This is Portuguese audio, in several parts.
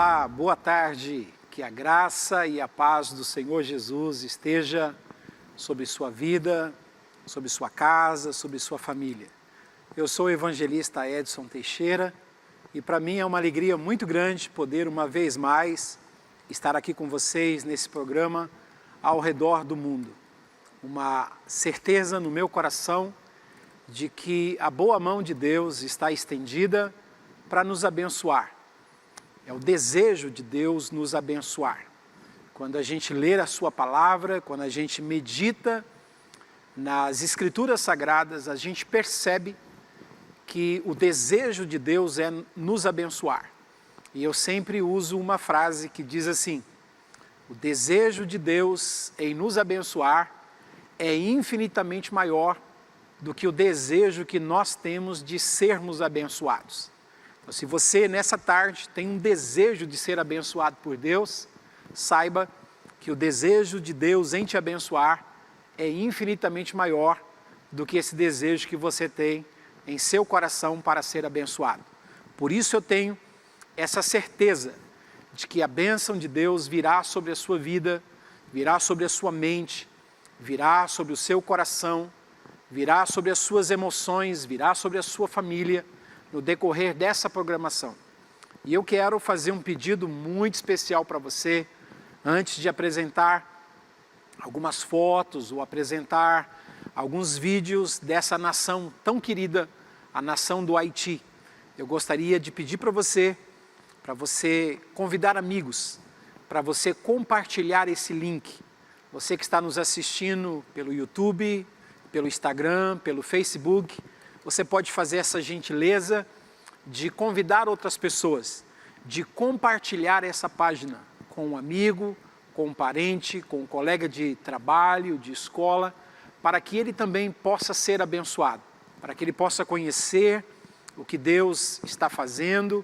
Olá, boa tarde. Que a graça e a paz do Senhor Jesus esteja sobre sua vida, sobre sua casa, sobre sua família. Eu sou o evangelista Edson Teixeira e para mim é uma alegria muito grande poder uma vez mais estar aqui com vocês nesse programa Ao Redor do Mundo. Uma certeza no meu coração de que a boa mão de Deus está estendida para nos abençoar. É o desejo de Deus nos abençoar. Quando a gente lê a sua palavra, quando a gente medita nas Escrituras Sagradas, a gente percebe que o desejo de Deus é nos abençoar. E eu sempre uso uma frase que diz assim: o desejo de Deus em nos abençoar é infinitamente maior do que o desejo que nós temos de sermos abençoados. Então, se você nessa tarde tem um desejo de ser abençoado por Deus, saiba que o desejo de Deus em te abençoar é infinitamente maior do que esse desejo que você tem em seu coração para ser abençoado. Por isso eu tenho essa certeza de que a bênção de Deus virá sobre a sua vida, virá sobre a sua mente, virá sobre o seu coração, virá sobre as suas emoções, virá sobre a sua família, no decorrer dessa programação. E eu quero fazer um pedido muito especial para você, antes de apresentar algumas fotos ou apresentar alguns vídeos dessa nação tão querida, a nação do Haiti. Eu gostaria de pedir para você convidar amigos, para você compartilhar esse link. Você que está nos assistindo pelo YouTube, pelo Instagram, pelo Facebook, você pode fazer essa gentileza de convidar outras pessoas, de compartilhar essa página com um amigo, com um parente, com um colega de trabalho, de escola, para que ele também possa ser abençoado, para que ele possa conhecer o que Deus está fazendo,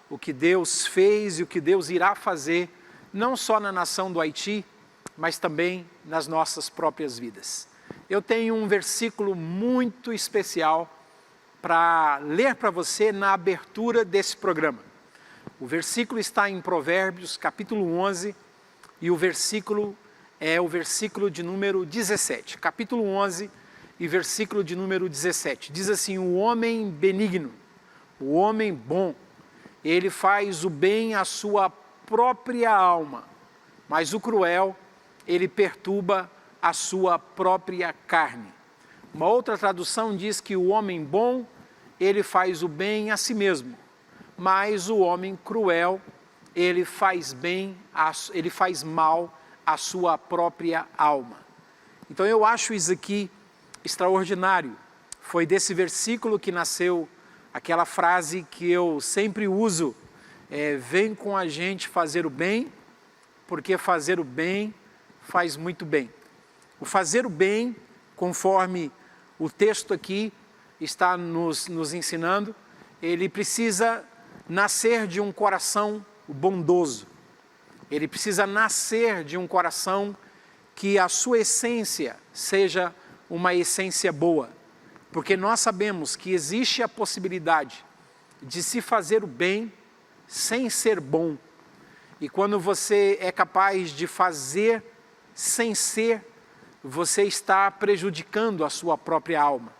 o que Deus fez e o que Deus irá fazer, não só na nação do Haiti, mas também nas nossas próprias vidas. Eu tenho um versículo muito especial para ler para você na abertura desse programa. O versículo está em Provérbios, capítulo 11, e o versículo é o versículo de número 17. Capítulo 11 e versículo de número 17. Diz assim: o homem benigno, o homem bom, ele faz o bem à sua própria alma, mas o cruel, ele perturba a sua própria carne. Uma outra tradução diz que o homem bom, ele faz o bem a si mesmo, mas o homem cruel, ele faz mal à sua própria alma. Então eu acho isso aqui extraordinário. Foi desse versículo que nasceu aquela frase que eu sempre uso, vem com a gente fazer o bem, porque fazer o bem faz muito bem. O fazer o bem, conforme o texto aqui está nos ensinando, ele precisa nascer de um coração bondoso. Ele precisa nascer de um coração que a sua essência seja uma essência boa. Porque nós sabemos que existe a possibilidade de se fazer o bem sem ser bom. E quando você é capaz de fazer sem ser, você está prejudicando a sua própria alma.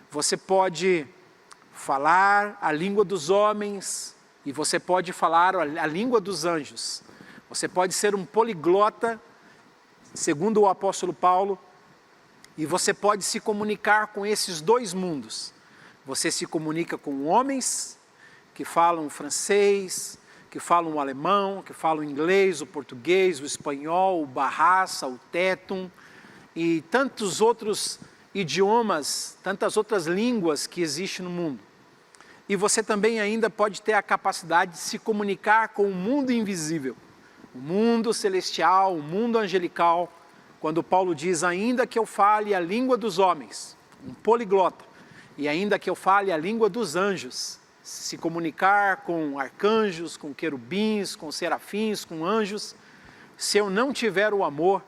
Você pode falar a língua dos homens e você pode falar a língua dos anjos. Você pode ser um poliglota, segundo o apóstolo Paulo, e você pode se comunicar com esses dois mundos. Você se comunica com homens que falam francês, que falam o alemão, que falam o inglês, o português, o espanhol, o barraça, o tétum, e tantos outros idiomas, tantas outras línguas que existem no mundo. E você também ainda pode ter a capacidade de se comunicar com o mundo invisível, o mundo celestial, o mundo angelical, quando Paulo diz: ainda que eu fale a língua dos homens, um poliglota, e ainda que eu fale a língua dos anjos, se comunicar com arcanjos, com querubins, com serafins, com anjos, se eu não tiver o amor,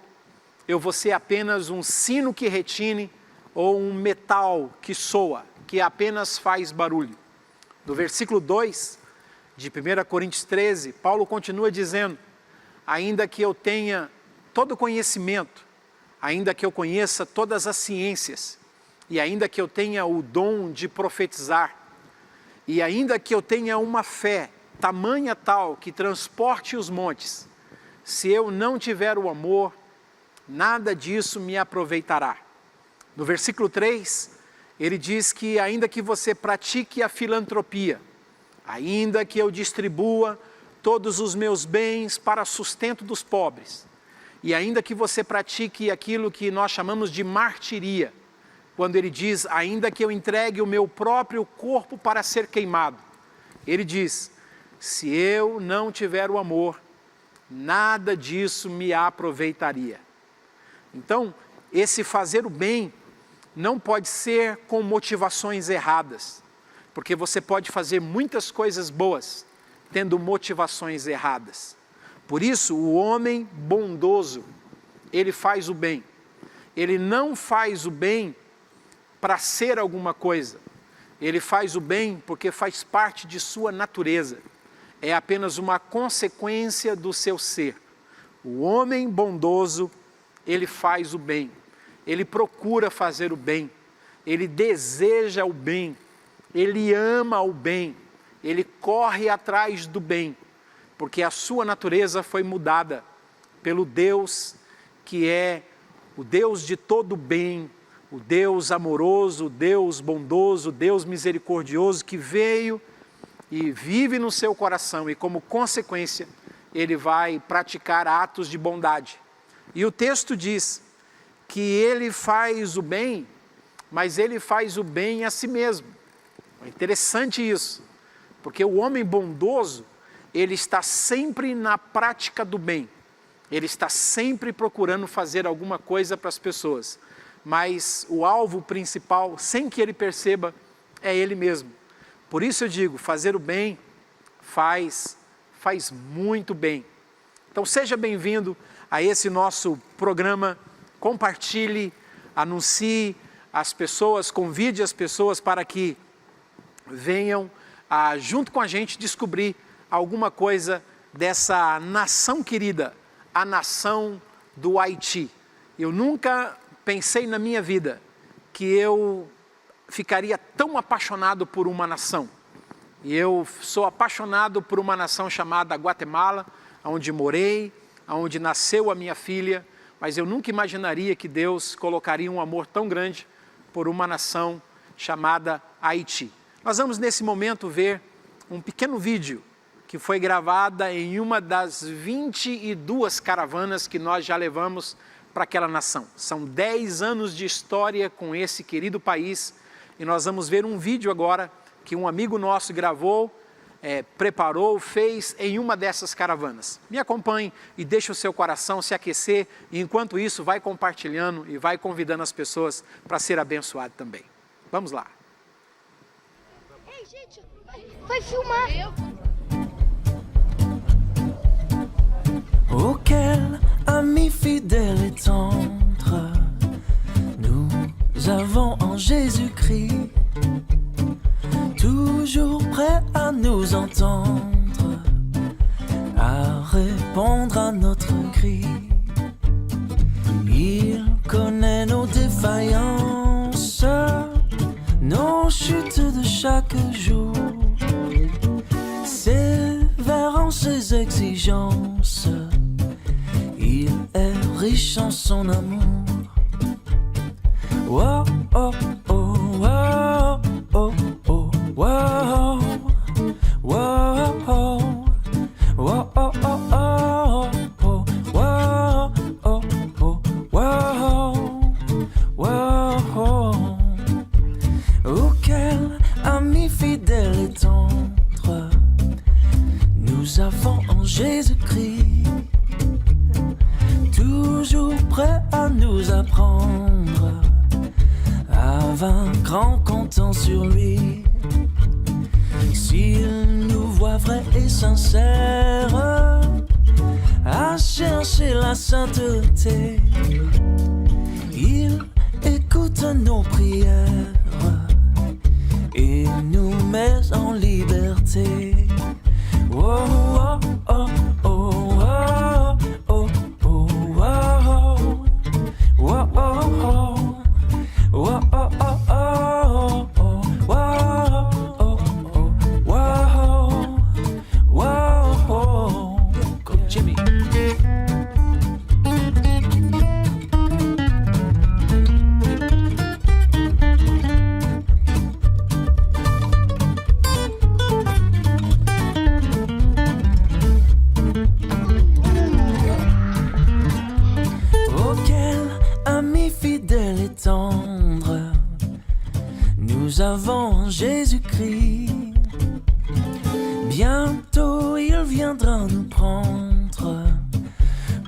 eu vou ser apenas um sino que retine ou um metal que soa, que apenas faz barulho. No versículo 2, de 1 Coríntios 13, Paulo continua dizendo: ainda que eu tenha todo conhecimento, ainda que eu conheça todas as ciências, e ainda que eu tenha o dom de profetizar, e ainda que eu tenha uma fé tamanha tal que transporte os montes, se eu não tiver o amor, nada disso me aproveitará. No versículo 3, ele diz que ainda que você pratique a filantropia, ainda que eu distribua todos os meus bens para sustento dos pobres, e ainda que você pratique aquilo que nós chamamos de martiria, quando ele diz, ainda que eu entregue o meu próprio corpo para ser queimado, ele diz, se eu não tiver o amor, nada disso me aproveitaria. Então, esse fazer o bem não pode ser com motivações erradas, porque você pode fazer muitas coisas boas, tendo motivações erradas. Por isso, o homem bondoso, ele faz o bem. Ele não faz o bem para ser alguma coisa. Ele faz o bem porque faz parte de sua natureza. É apenas uma consequência do seu ser. O homem bondoso, ele faz o bem. Ele procura fazer o bem. Ele deseja o bem. Ele ama o bem. Ele corre atrás do bem. Porque a sua natureza foi mudada pelo Deus que é o Deus de todo bem, o Deus amoroso, o Deus bondoso, o Deus misericordioso que veio e vive no seu coração e como consequência ele vai praticar atos de bondade. E o texto diz que ele faz o bem, mas ele faz o bem a si mesmo. É interessante isso, porque o homem bondoso, ele está sempre na prática do bem. Ele está sempre procurando fazer alguma coisa para as pessoas. Mas o alvo principal, sem que ele perceba, é ele mesmo. Por isso eu digo, fazer o bem faz muito bem. Então seja bem-vindo a esse nosso programa. Compartilhe, anuncie as pessoas, convide as pessoas para que venham junto com a gente descobrir alguma coisa dessa nação querida, a nação do Haiti. Eu nunca pensei na minha vida que eu ficaria tão apaixonado por uma nação. E eu sou apaixonado por uma nação chamada Guatemala, onde morei, onde nasceu a minha filha, mas eu nunca imaginaria que Deus colocaria um amor tão grande por uma nação chamada Haiti. Nós vamos nesse momento ver um pequeno vídeo que foi gravada em uma das 22 caravanas que nós já levamos para aquela nação. São 10 anos de história com esse querido país e nós vamos ver um vídeo agora que um amigo nosso gravou, preparou, fez em uma dessas caravanas. Me acompanhe e deixe o seu coração se aquecer e enquanto isso vai compartilhando e vai convidando as pessoas para ser abençoado também. Vamos lá. Ei, gente, vai filmar. Oh, quel ami fidèle et tendre nous avons en Jésus-Christ, toujours prêt à nous entendre, à répondre à notre cri. Il connaît nos défaillances, nos chutes de chaque jour, sévère en ses exigences. Il est riche en son amour. Wow, oh, oh, wow, oh, oh, wow, wow, oh, wow, oh, oh, oh, oh, wow, oh, oh, wow, wow. Oh, quel ami fidèle et tendre nous avons en Jésus-Christ, toujours prêt à nous apprendre à vaincre en comptant sur lui. S'il nous voit vrais et sincères à chercher la sainteté, il écoute nos prières et nous met en liberté. avons Jésus-Christ. Bientôt il viendra nous prendre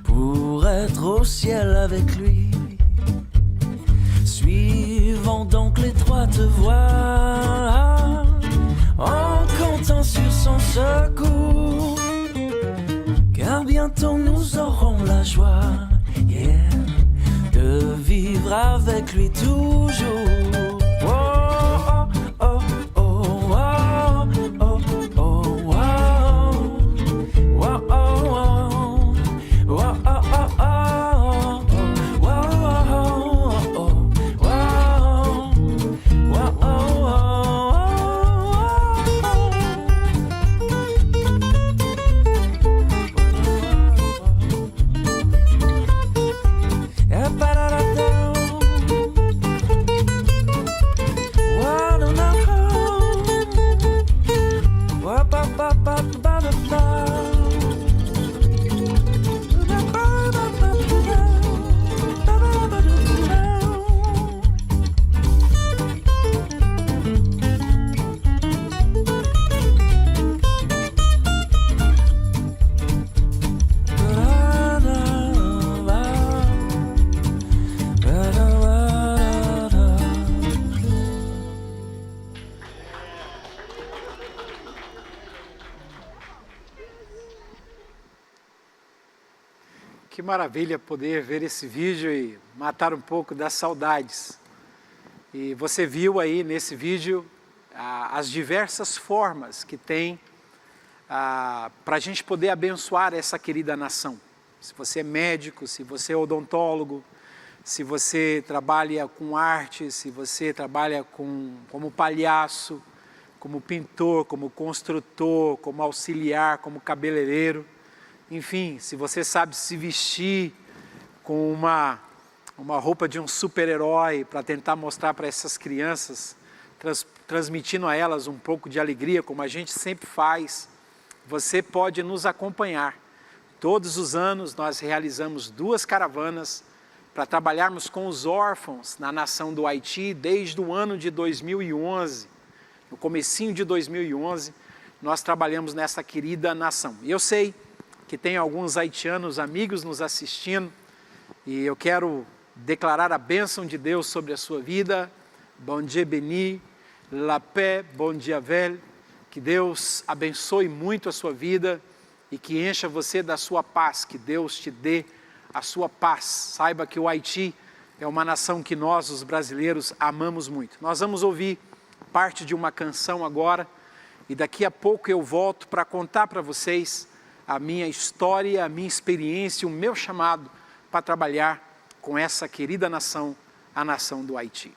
pour être au ciel avec lui. Suivons donc l'étroite voie en comptant sur son secours, car bientôt nous aurons la joie, yeah, de vivre avec lui toujours. Oh, oh, oh, oh, oh, oh, oh, oh, oh, oh, oh, oh, Que maravilha poder ver esse vídeo e matar um pouco das saudades. E você viu aí nesse vídeo as diversas formas que tem para a gente poder abençoar essa querida nação. Se você é médico, se você é odontólogo, se você trabalha com arte, se você trabalha como palhaço, como pintor, como construtor, como auxiliar, como cabeleireiro. Enfim, se você sabe se vestir com uma roupa de um super-herói para tentar mostrar para essas crianças, transmitindo a elas um pouco de alegria, como a gente sempre faz, você pode nos acompanhar. Todos os anos nós realizamos 2 caravanas para trabalharmos com os órfãos na nação do Haiti desde o ano de 2011. No comecinho de 2011, nós trabalhamos nessa querida nação. E eu sei que tem alguns haitianos amigos nos assistindo, e eu quero declarar a bênção de Deus sobre a sua vida. Bon Dieu béni, la paix, bon dia vel. Que Deus abençoe muito a sua vida e que encha você da sua paz, que Deus te dê a sua paz. Saiba que o Haiti é uma nação que nós, os brasileiros, amamos muito. Nós vamos ouvir parte de uma canção agora, e daqui a pouco eu volto para contar para vocês a minha história, a minha experiência, o meu chamado para trabalhar com essa querida nação, a nação do Haiti.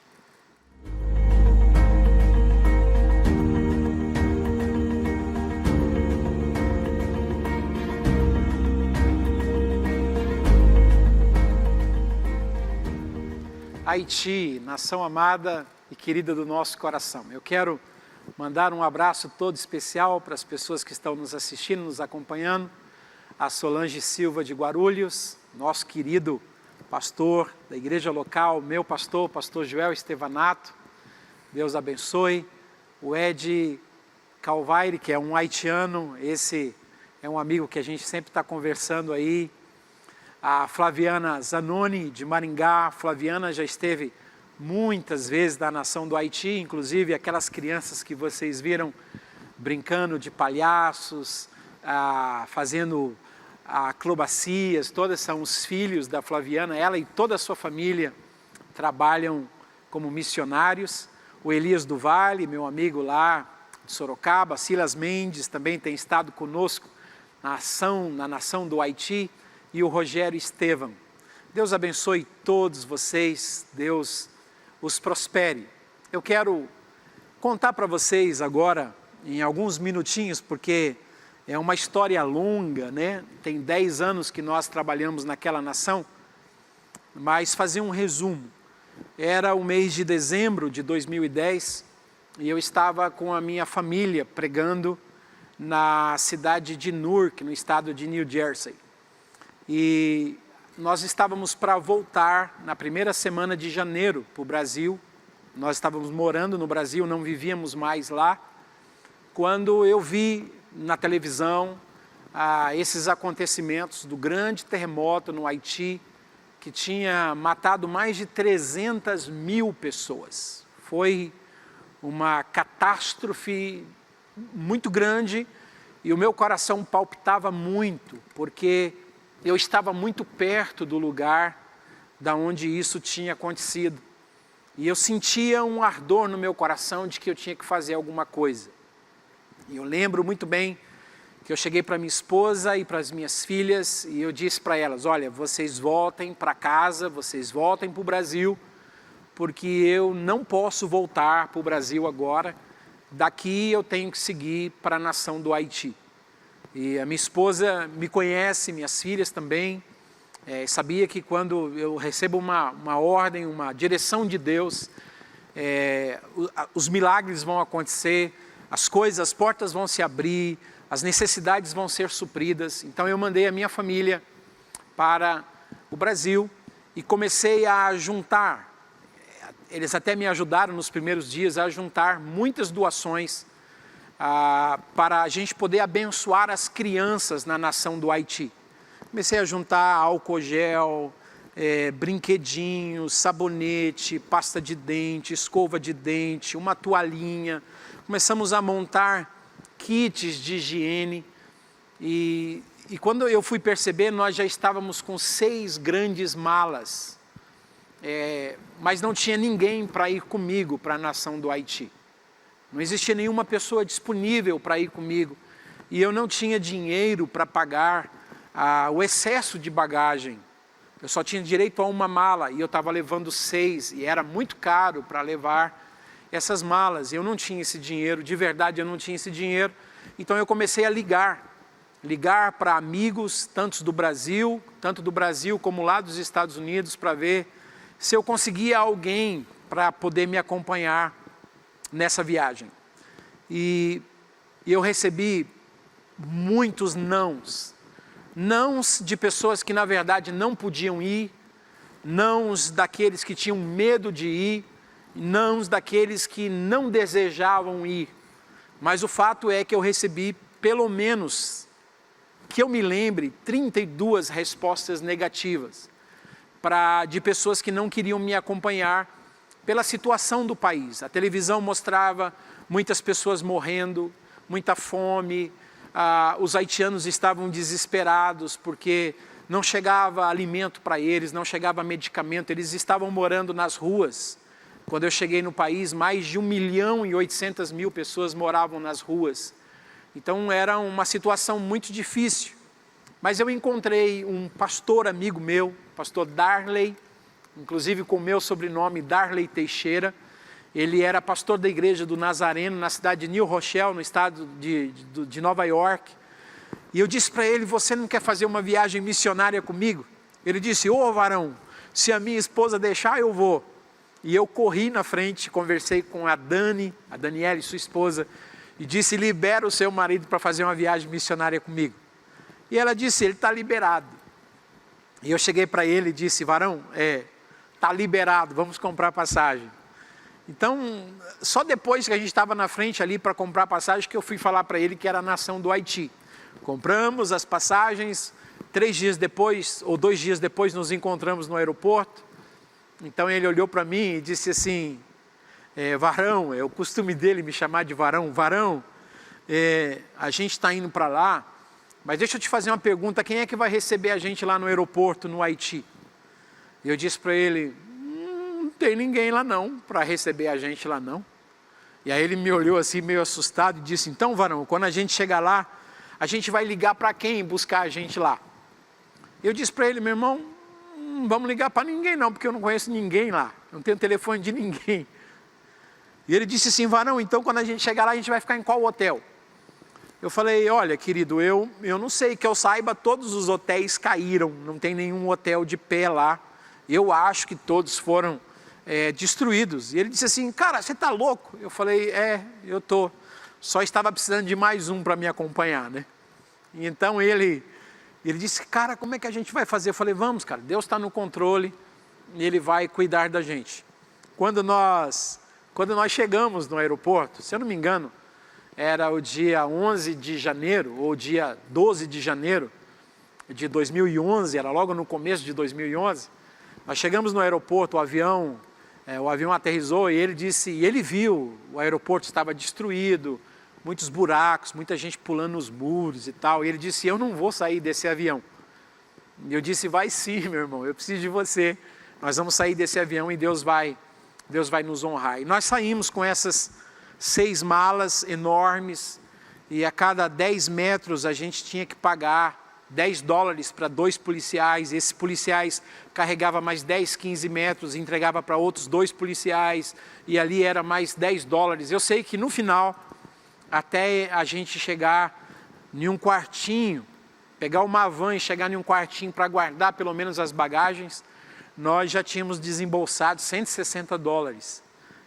Haiti, nação amada e querida do nosso coração. Eu quero mandar um abraço todo especial para as pessoas que estão nos assistindo, nos acompanhando. A Solange Silva de Guarulhos, nosso querido pastor da igreja local, meu pastor, o pastor Joel Estevanato, Deus abençoe. O Ed Calvaire, que é um haitiano, esse é um amigo que a gente sempre está conversando aí. A Flaviana Zanoni de Maringá. Flaviana já esteve muitas vezes da nação do Haiti, inclusive aquelas crianças que vocês viram brincando de palhaços, fazendo acrobacias, todas são os filhos da Flaviana. Ela e toda a sua família trabalham como missionários. O Elias do Vale, meu amigo lá de Sorocaba. Silas Mendes também tem estado conosco na nação do Haiti. E o Rogério Estevam. Deus abençoe todos vocês, Deus os prospere. Eu quero contar para vocês agora, em alguns minutinhos, porque é uma história longa, né? Tem 10 anos que nós trabalhamos naquela nação, mas fazer um resumo. Era o mês de dezembro de 2010 e eu estava com a minha família pregando na cidade de Newark, no estado de New Jersey. E nós estávamos para voltar na primeira semana de janeiro para o Brasil, nós estávamos morando no Brasil, não vivíamos mais lá, quando eu vi na televisão esses acontecimentos do grande terremoto no Haiti, que tinha matado mais de 300 mil pessoas. Foi uma catástrofe muito grande e o meu coração palpitava muito, porque eu estava muito perto do lugar da onde isso tinha acontecido. E eu sentia um ardor no meu coração de que eu tinha que fazer alguma coisa. E eu lembro muito bem que eu cheguei para minha esposa e para as minhas filhas e eu disse para elas, olha, vocês voltem para casa, vocês voltem para o Brasil, porque eu não posso voltar para o Brasil agora, daqui eu tenho que seguir para a nação do Haiti. E a minha esposa me conhece, minhas filhas também, sabia que quando eu recebo uma ordem, uma direção de Deus, os milagres vão acontecer, as portas vão se abrir, as necessidades vão ser supridas. Então eu mandei a minha família para o Brasil e comecei a juntar, eles até me ajudaram nos primeiros dias a juntar muitas doações para a gente poder abençoar as crianças na nação do Haiti. Comecei a juntar álcool gel, brinquedinhos, sabonete, pasta de dente, escova de dente, uma toalhinha. Começamos a montar kits de higiene e quando eu fui perceber, nós já estávamos com 6 grandes malas, mas não tinha ninguém para ir comigo para a nação do Haiti. Não existia nenhuma pessoa disponível para ir comigo e eu não tinha dinheiro para pagar o excesso de bagagem. Eu só tinha direito a uma mala e eu estava levando 6 e era muito caro para levar essas malas. Eu não tinha esse dinheiro, de verdade eu não tinha esse dinheiro. Então eu comecei a ligar para amigos, tanto do Brasil como lá dos Estados Unidos, para ver se eu conseguia alguém para poder me acompanhar nessa viagem. E eu recebi muitos nãos de pessoas que na verdade não podiam ir, nãos daqueles que tinham medo de ir, nãos daqueles que não desejavam ir. Mas o fato é que eu recebi, pelo menos, que eu me lembre, 32 respostas negativas de pessoas que não queriam me acompanhar pela situação do país. A televisão mostrava muitas pessoas morrendo, muita fome, os haitianos estavam desesperados porque não chegava alimento para eles, não chegava medicamento, eles estavam morando nas ruas. Quando eu cheguei no país, mais de 1.800.000 pessoas moravam nas ruas. Então era uma situação muito difícil. Mas eu encontrei um pastor amigo meu, pastor Darley, inclusive com o meu sobrenome, Darley Teixeira. Ele era pastor da igreja do Nazareno, na cidade de New Rochelle, no estado de Nova York. E eu disse para ele, você não quer fazer uma viagem missionária comigo? Ele disse, ô varão, se a minha esposa deixar, eu vou. E eu corri na frente, conversei com a Daniela, sua esposa, e disse, libera o seu marido para fazer uma viagem missionária comigo. E ela disse, ele está liberado. E eu cheguei para ele e disse, varão, está liberado, vamos comprar passagem. Então, só depois que a gente estava na frente ali para comprar passagem, que eu fui falar para ele que era a nação do Haiti. Compramos as passagens, 3 dias depois, ou 2 dias depois, nos encontramos no aeroporto. Então ele olhou para mim e disse assim, varão, é o costume dele me chamar de varão, a gente está indo para lá, mas deixa eu te fazer uma pergunta, quem é que vai receber a gente lá no aeroporto, no Haiti? E eu disse para ele, não tem ninguém lá não, para receber a gente lá não. E aí ele me olhou assim meio assustado e disse, então varão, quando a gente chegar lá, a gente vai ligar para quem buscar a gente lá? Eu disse para ele, meu irmão, não vamos ligar para ninguém não, porque eu não conheço ninguém lá, não tenho telefone de ninguém. E ele disse assim, varão, então quando a gente chegar lá, a gente vai ficar em qual hotel? Eu falei, olha querido, eu não sei, que eu saiba, todos os hotéis caíram, não tem nenhum hotel de pé lá, eu acho que todos foram destruídos. E ele disse assim, cara, você está louco? Eu falei, eu estou, só estava precisando de mais um para me acompanhar, né? E então ele disse, cara, como é que a gente vai fazer? Eu falei, vamos cara, Deus está no controle e Ele vai cuidar da gente. Quando nós quando nós chegamos no aeroporto, se eu não me engano, era o dia 11 de janeiro, ou dia 12 de janeiro de 2011, era logo no começo de 2011, nós chegamos no aeroporto, o avião aterrissou e ele disse, e ele viu, o aeroporto estava destruído, muitos buracos, muita gente pulando nos muros e tal, e ele disse, eu não vou sair desse avião. E eu disse, vai sim, meu irmão, eu preciso de você, nós vamos sair desse avião e Deus vai nos honrar. E nós saímos com essas 6 malas enormes, e a cada 10 metros a gente tinha que pagar $10 para 2 policiais, esses policiais carregavam mais 10, 15 metros, e entregava para outros 2 policiais, e ali era mais $10. Eu sei que no final, até a gente chegar em um quartinho, pegar uma van e chegar em um quartinho para guardar pelo menos as bagagens, nós já tínhamos desembolsado $160.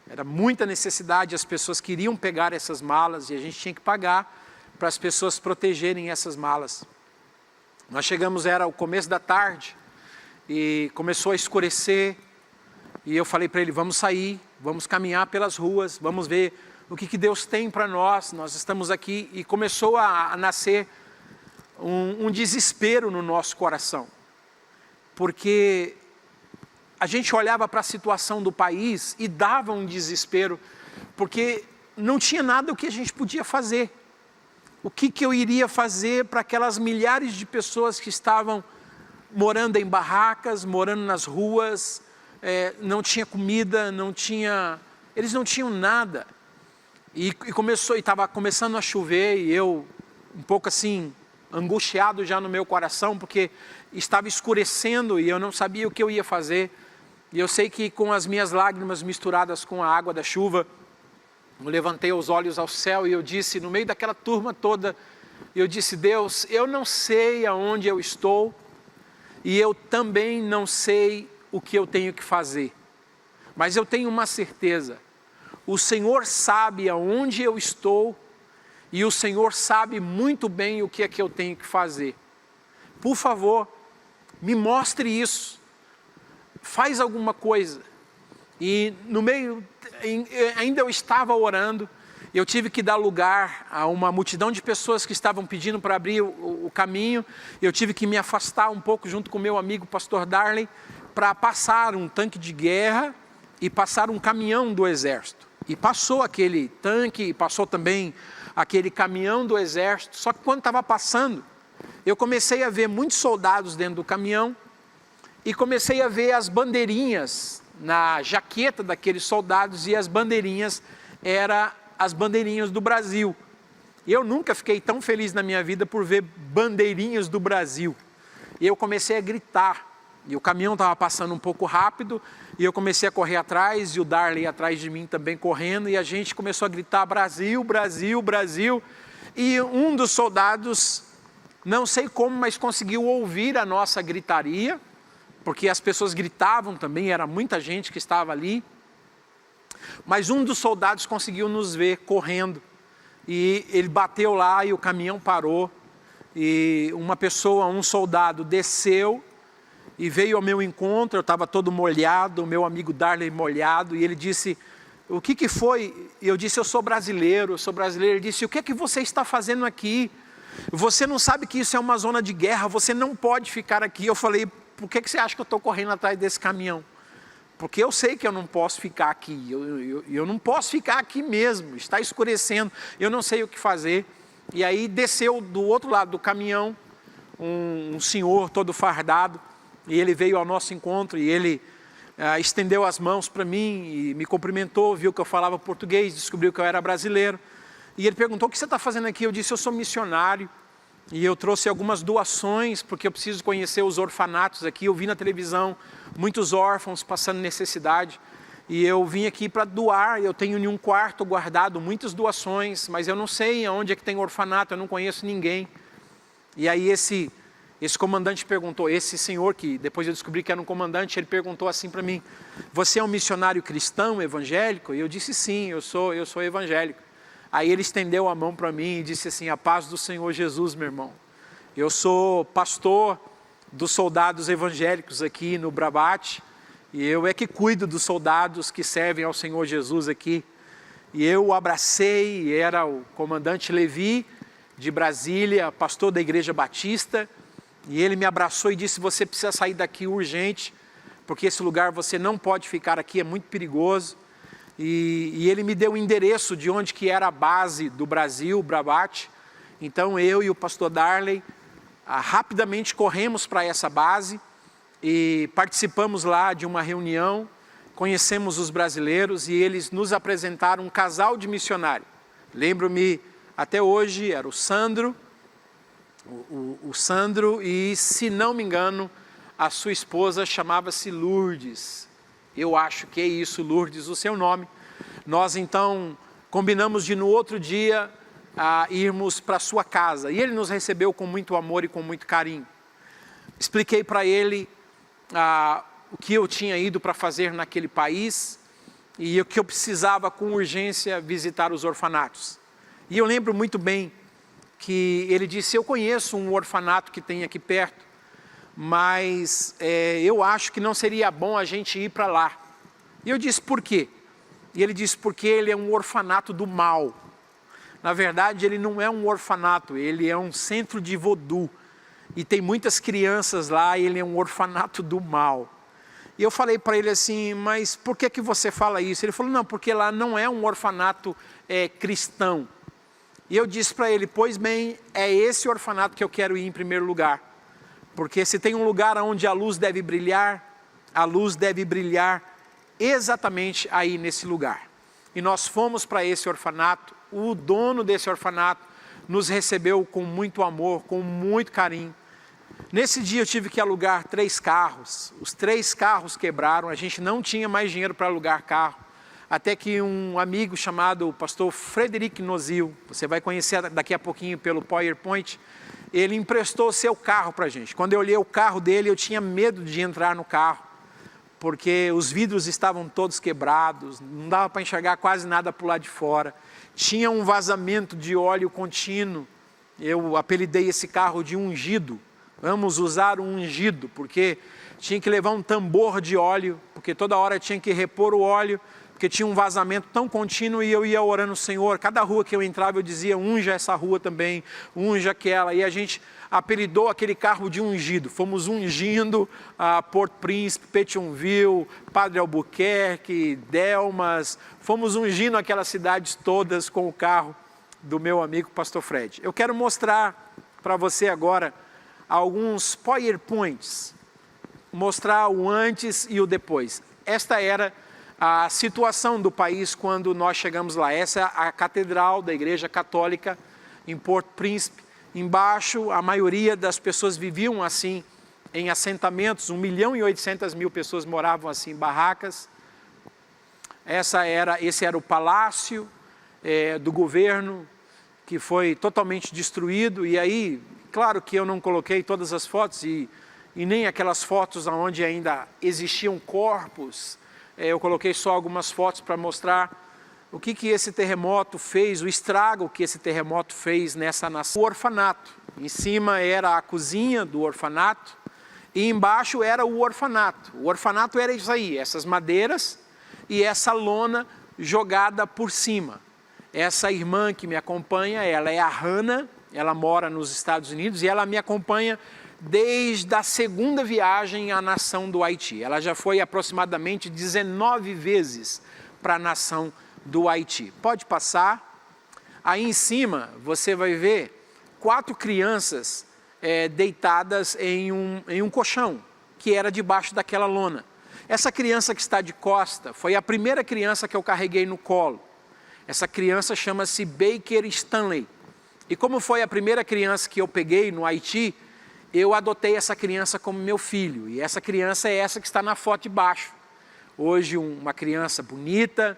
Era muita necessidade, as pessoas queriam pegar essas malas e a gente tinha que pagar para as pessoas protegerem essas malas. Nós chegamos, era o começo da tarde, e começou a escurecer, e eu falei para ele, vamos sair, vamos caminhar pelas ruas, vamos ver o que Deus tem para nós estamos aqui, e começou a nascer um desespero no nosso coração, porque a gente olhava para a situação do país e dava um desespero, porque não tinha nada o que a gente podia fazer. O que eu iria fazer para aquelas milhares de pessoas que estavam morando em barracas, morando nas ruas, não tinha comida, eles não tinham nada. E estava começando a chover, e eu, um pouco assim, angustiado já no meu coração, porque estava escurecendo e eu não sabia o que eu ia fazer. E eu sei que com as minhas lágrimas misturadas com a água da chuva, eu levantei os olhos ao céu e eu disse, no meio daquela turma toda, eu disse, Deus, eu não sei aonde eu estou e eu também não sei o que eu tenho que fazer. Mas eu tenho uma certeza, o Senhor sabe aonde eu estou e o Senhor sabe muito bem o que é que eu tenho que fazer. Por favor, me mostre isso. Faz alguma coisa. E no meio, ainda eu estava orando, eu tive que dar lugar a uma multidão de pessoas que estavam pedindo para abrir o caminho, eu tive que me afastar um pouco junto com meu amigo pastor Darley, para passar um tanque de guerra e passar um caminhão do exército. E passou aquele tanque, e passou também aquele caminhão do exército, só que quando estava passando, eu comecei a ver muitos soldados dentro do caminhão, e comecei a ver as bandeirinhas na jaqueta daqueles soldados, e as bandeirinhas eram as bandeirinhas do Brasil. E eu nunca fiquei tão feliz na minha vida por ver bandeirinhas do Brasil. E eu comecei a gritar, e o caminhão estava passando um pouco rápido, e eu comecei a correr atrás, e o Darley atrás de mim também correndo, e a gente começou a gritar, Brasil, Brasil, Brasil. E um dos soldados, não sei como, mas conseguiu ouvir a nossa gritaria, porque as pessoas gritavam também, era muita gente que estava ali. Mas um dos soldados conseguiu nos ver correndo, e ele bateu lá e o caminhão parou, e um soldado desceu e veio ao meu encontro, eu estava todo molhado, o meu amigo Darley molhado, e ele disse, o que foi? E eu disse, eu sou brasileiro. Ele disse, o que é que você está fazendo aqui? Você não sabe que isso é uma zona de guerra, você não pode ficar aqui. Eu falei, por que você acha que eu estou correndo atrás desse caminhão? Porque eu sei que eu não posso ficar aqui, eu não posso ficar aqui mesmo, está escurecendo, eu não sei o que fazer. E aí desceu do outro lado do caminhão, um senhor todo fardado, e ele veio ao nosso encontro, e ele estendeu as mãos para mim, e me cumprimentou, viu que eu falava português, descobriu que eu era brasileiro, e ele perguntou, o que você está fazendo aqui? Eu disse, eu sou missionário, e eu trouxe algumas doações, porque eu preciso conhecer os orfanatos aqui. Eu vi na televisão muitos órfãos passando necessidade, e eu vim aqui para doar. Eu tenho em um quarto guardado muitas doações, mas eu não sei onde é que tem orfanato, eu não conheço ninguém. E aí esse comandante perguntou, esse senhor que depois eu descobri que era um comandante, ele perguntou assim para mim, você é um missionário cristão, evangélico? E eu disse sim, eu sou evangélico. Aí ele estendeu a mão para mim e disse assim, a paz do Senhor Jesus, meu irmão. Eu sou pastor dos soldados evangélicos aqui no Brabate, E eu é que cuido dos soldados que servem ao Senhor Jesus aqui. E eu o abracei, era o comandante Levi, de Brasília, pastor da Igreja Batista. E ele me abraçou e disse, você precisa sair daqui urgente, porque esse lugar você não pode ficar aqui, é muito perigoso. E ele me deu o endereço de onde que era a base do Brasil, Brabate. Então eu e o pastor Darley rapidamente corremos para essa base e participamos lá de uma reunião, conhecemos os brasileiros e eles nos apresentaram um casal de missionários. Lembro-me até hoje, era o Sandro, o Sandro e, se não me engano, a sua esposa chamava-se Lourdes. Eu acho que é isso, Lourdes, o seu nome. Nós então combinamos de no outro dia irmos para a sua casa. E ele nos recebeu com muito amor e com muito carinho. Expliquei para ele o que eu tinha ido para fazer naquele país e o que eu precisava com urgência visitar os orfanatos. E eu lembro muito bem que ele disse, eu conheço um orfanato que tem aqui perto, mas eu acho que não seria bom a gente ir para lá. E eu disse, por quê? E ele disse, porque ele é um orfanato do mal. Na verdade, ele não é um orfanato, ele é um centro de voodoo. E tem muitas crianças lá, e ele é um orfanato do mal. E eu falei para ele assim, mas por que você fala isso? Ele falou, não, porque lá não é um orfanato cristão. E eu disse para ele, pois bem, é esse orfanato que eu quero ir em primeiro lugar. Porque se tem um lugar onde a luz deve brilhar exatamente aí nesse lugar. E nós fomos para esse orfanato, o dono desse orfanato nos recebeu com muito amor, com muito carinho. Nesse dia eu tive que alugar 3 carros, os 3 carros quebraram, a gente não tinha mais dinheiro para alugar carro. Até que um amigo chamado o pastor Frederic Nozil, você vai conhecer daqui a pouquinho pelo PowerPoint, ele emprestou seu carro para a gente. Quando eu olhei o carro dele, eu tinha medo de entrar no carro, porque os vidros estavam todos quebrados, não dava para enxergar quase nada para o lado de fora. Tinha um vazamento de óleo contínuo, eu apelidei esse carro de ungido. Vamos usar um ungido, porque tinha que levar um tambor de óleo, porque toda hora tinha que repor o óleo, porque tinha um vazamento tão contínuo e eu ia orando, Senhor, cada rua que eu entrava eu dizia, unja essa rua também, unja aquela, e a gente apelidou aquele carro de ungido. Fomos ungindo a Porto Príncipe, Petionville, Padre Albuquerque, Delmas, fomos ungindo aquelas cidades todas com o carro do meu amigo pastor Fred. Eu quero mostrar para você agora alguns PowerPoints, mostrar o antes e o depois. Esta era a situação do país quando nós chegamos lá. Essa é a catedral da Igreja Católica em Porto Príncipe. Embaixo, a maioria das pessoas viviam assim, em assentamentos, 1.800.000 pessoas moravam assim em barracas. Esse era o palácio do governo, que foi totalmente destruído. E aí, claro que eu não coloquei todas as fotos e nem aquelas fotos onde ainda existiam corpos. Eu coloquei só algumas fotos para mostrar o que esse terremoto fez, o estrago que esse terremoto fez nessa nação. O orfanato, em cima era a cozinha do orfanato e embaixo era o orfanato. O orfanato era isso aí, essas madeiras e essa lona jogada por cima. Essa irmã que me acompanha, ela é a Hannah, ela mora nos Estados Unidos e ela me acompanha desde a segunda viagem à nação do Haiti. Ela já foi aproximadamente 19 vezes para a nação do Haiti. Pode passar. Aí em cima você vai ver 4 crianças deitadas em um colchão, que era debaixo daquela lona. Essa criança que está de costa foi a primeira criança que eu carreguei no colo. Essa criança chama-se Baker Stanley. E como foi a primeira criança que eu peguei no Haiti, eu adotei essa criança como meu filho. E essa criança é essa que está na foto de baixo. Hoje uma criança bonita,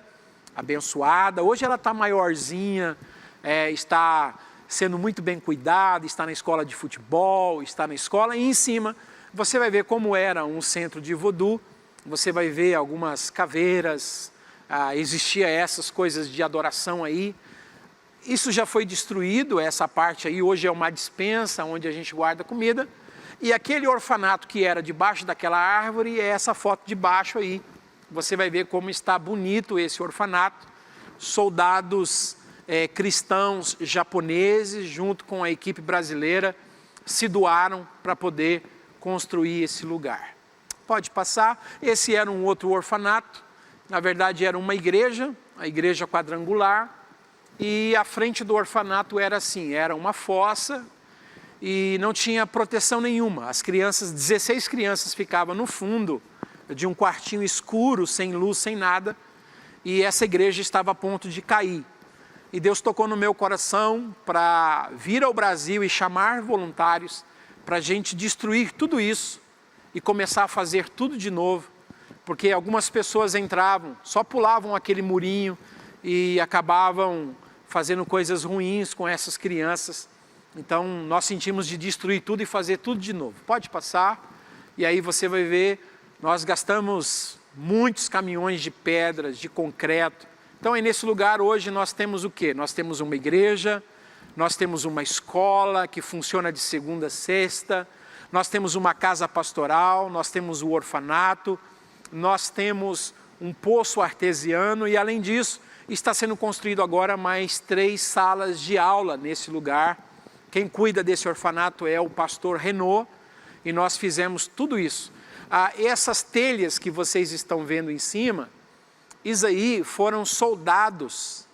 abençoada. Hoje ela está maiorzinha, está sendo muito bem cuidada, está na escola de futebol, está na escola. E em cima você vai ver como era um centro de voodoo. Você vai ver algumas caveiras, existia essas coisas de adoração aí. Isso já foi destruído, essa parte aí hoje é uma despensa onde a gente guarda comida. E aquele orfanato que era debaixo daquela árvore é essa foto de baixo aí. Você vai ver como está bonito esse orfanato. Soldados cristãos japoneses, junto com a equipe brasileira, se doaram para poder construir esse lugar. Pode passar. Esse era um outro orfanato. Na verdade era uma igreja, a igreja quadrangular. E a frente do orfanato era assim, era uma fossa e não tinha proteção nenhuma. As crianças, 16 crianças ficavam no fundo de um quartinho escuro, sem luz, sem nada. E essa igreja estava a ponto de cair. E Deus tocou no meu coração para vir ao Brasil e chamar voluntários para a gente destruir tudo isso e começar a fazer tudo de novo. Porque algumas pessoas entravam, só pulavam aquele murinho e acabavam fazendo coisas ruins com essas crianças. Então nós sentimos de destruir tudo e fazer tudo de novo. Pode passar, e aí você vai ver, nós gastamos muitos caminhões de pedras, de concreto. Então aí nesse lugar hoje nós temos o quê? Nós temos uma igreja, nós temos uma escola que funciona de segunda a sexta, nós temos uma casa pastoral, nós temos o orfanato, nós temos um poço artesiano e além disso, está sendo construído agora mais 3 salas de aula nesse lugar. Quem cuida desse orfanato é o pastor Renault e nós fizemos tudo isso. Essas telhas que vocês estão vendo em cima, isso aí foram soldados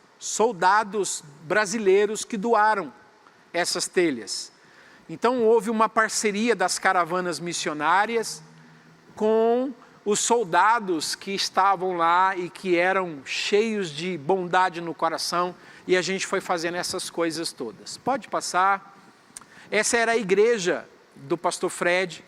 brasileiros que doaram essas telhas. Então houve uma parceria das caravanas missionárias com os soldados que estavam lá e que eram cheios de bondade no coração e a gente foi fazendo essas coisas todas. Pode passar. Essa era a igreja do pastor Fred,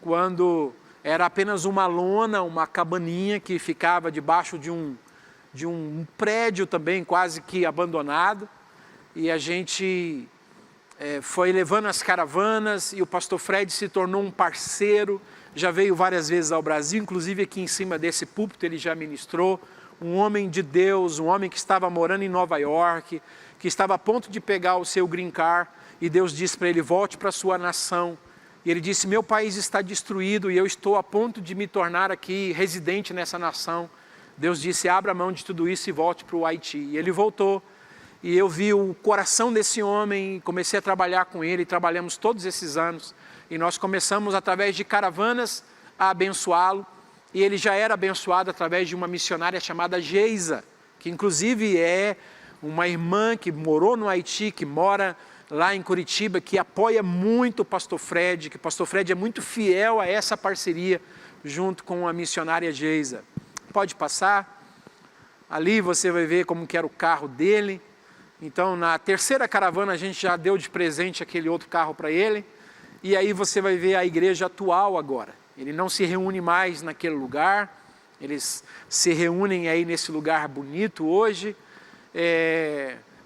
quando era apenas uma lona, uma cabaninha que ficava debaixo de um prédio também quase que abandonado. E a gente foi levando as caravanas e o pastor Fred se tornou um parceiro. Já veio várias vezes ao Brasil, inclusive aqui em cima desse púlpito ele já ministrou. Um homem de Deus, um homem que estava morando em Nova York, que estava a ponto de pegar o seu green card, e Deus disse para ele, volte para a sua nação. E ele disse, meu país está destruído e eu estou a ponto de me tornar aqui residente nessa nação. Deus disse, abra mão de tudo isso e volte para o Haiti. E ele voltou, e eu vi o coração desse homem, comecei a trabalhar com ele, trabalhamos todos esses anos. E nós começamos através de caravanas a abençoá-lo. E ele já era abençoado através de uma missionária chamada Geisa, que inclusive é uma irmã que morou no Haiti, que mora lá em Curitiba, que apoia muito o pastor Fred, que o pastor Fred é muito fiel a essa parceria junto com a missionária Geisa. Pode passar. Ali você vai ver como que era o carro dele. Então na terceira caravana a gente já deu de presente aquele outro carro para ele. E aí você vai ver a igreja atual agora. Ele não se reúne mais naquele lugar, eles se reúnem aí nesse lugar bonito hoje.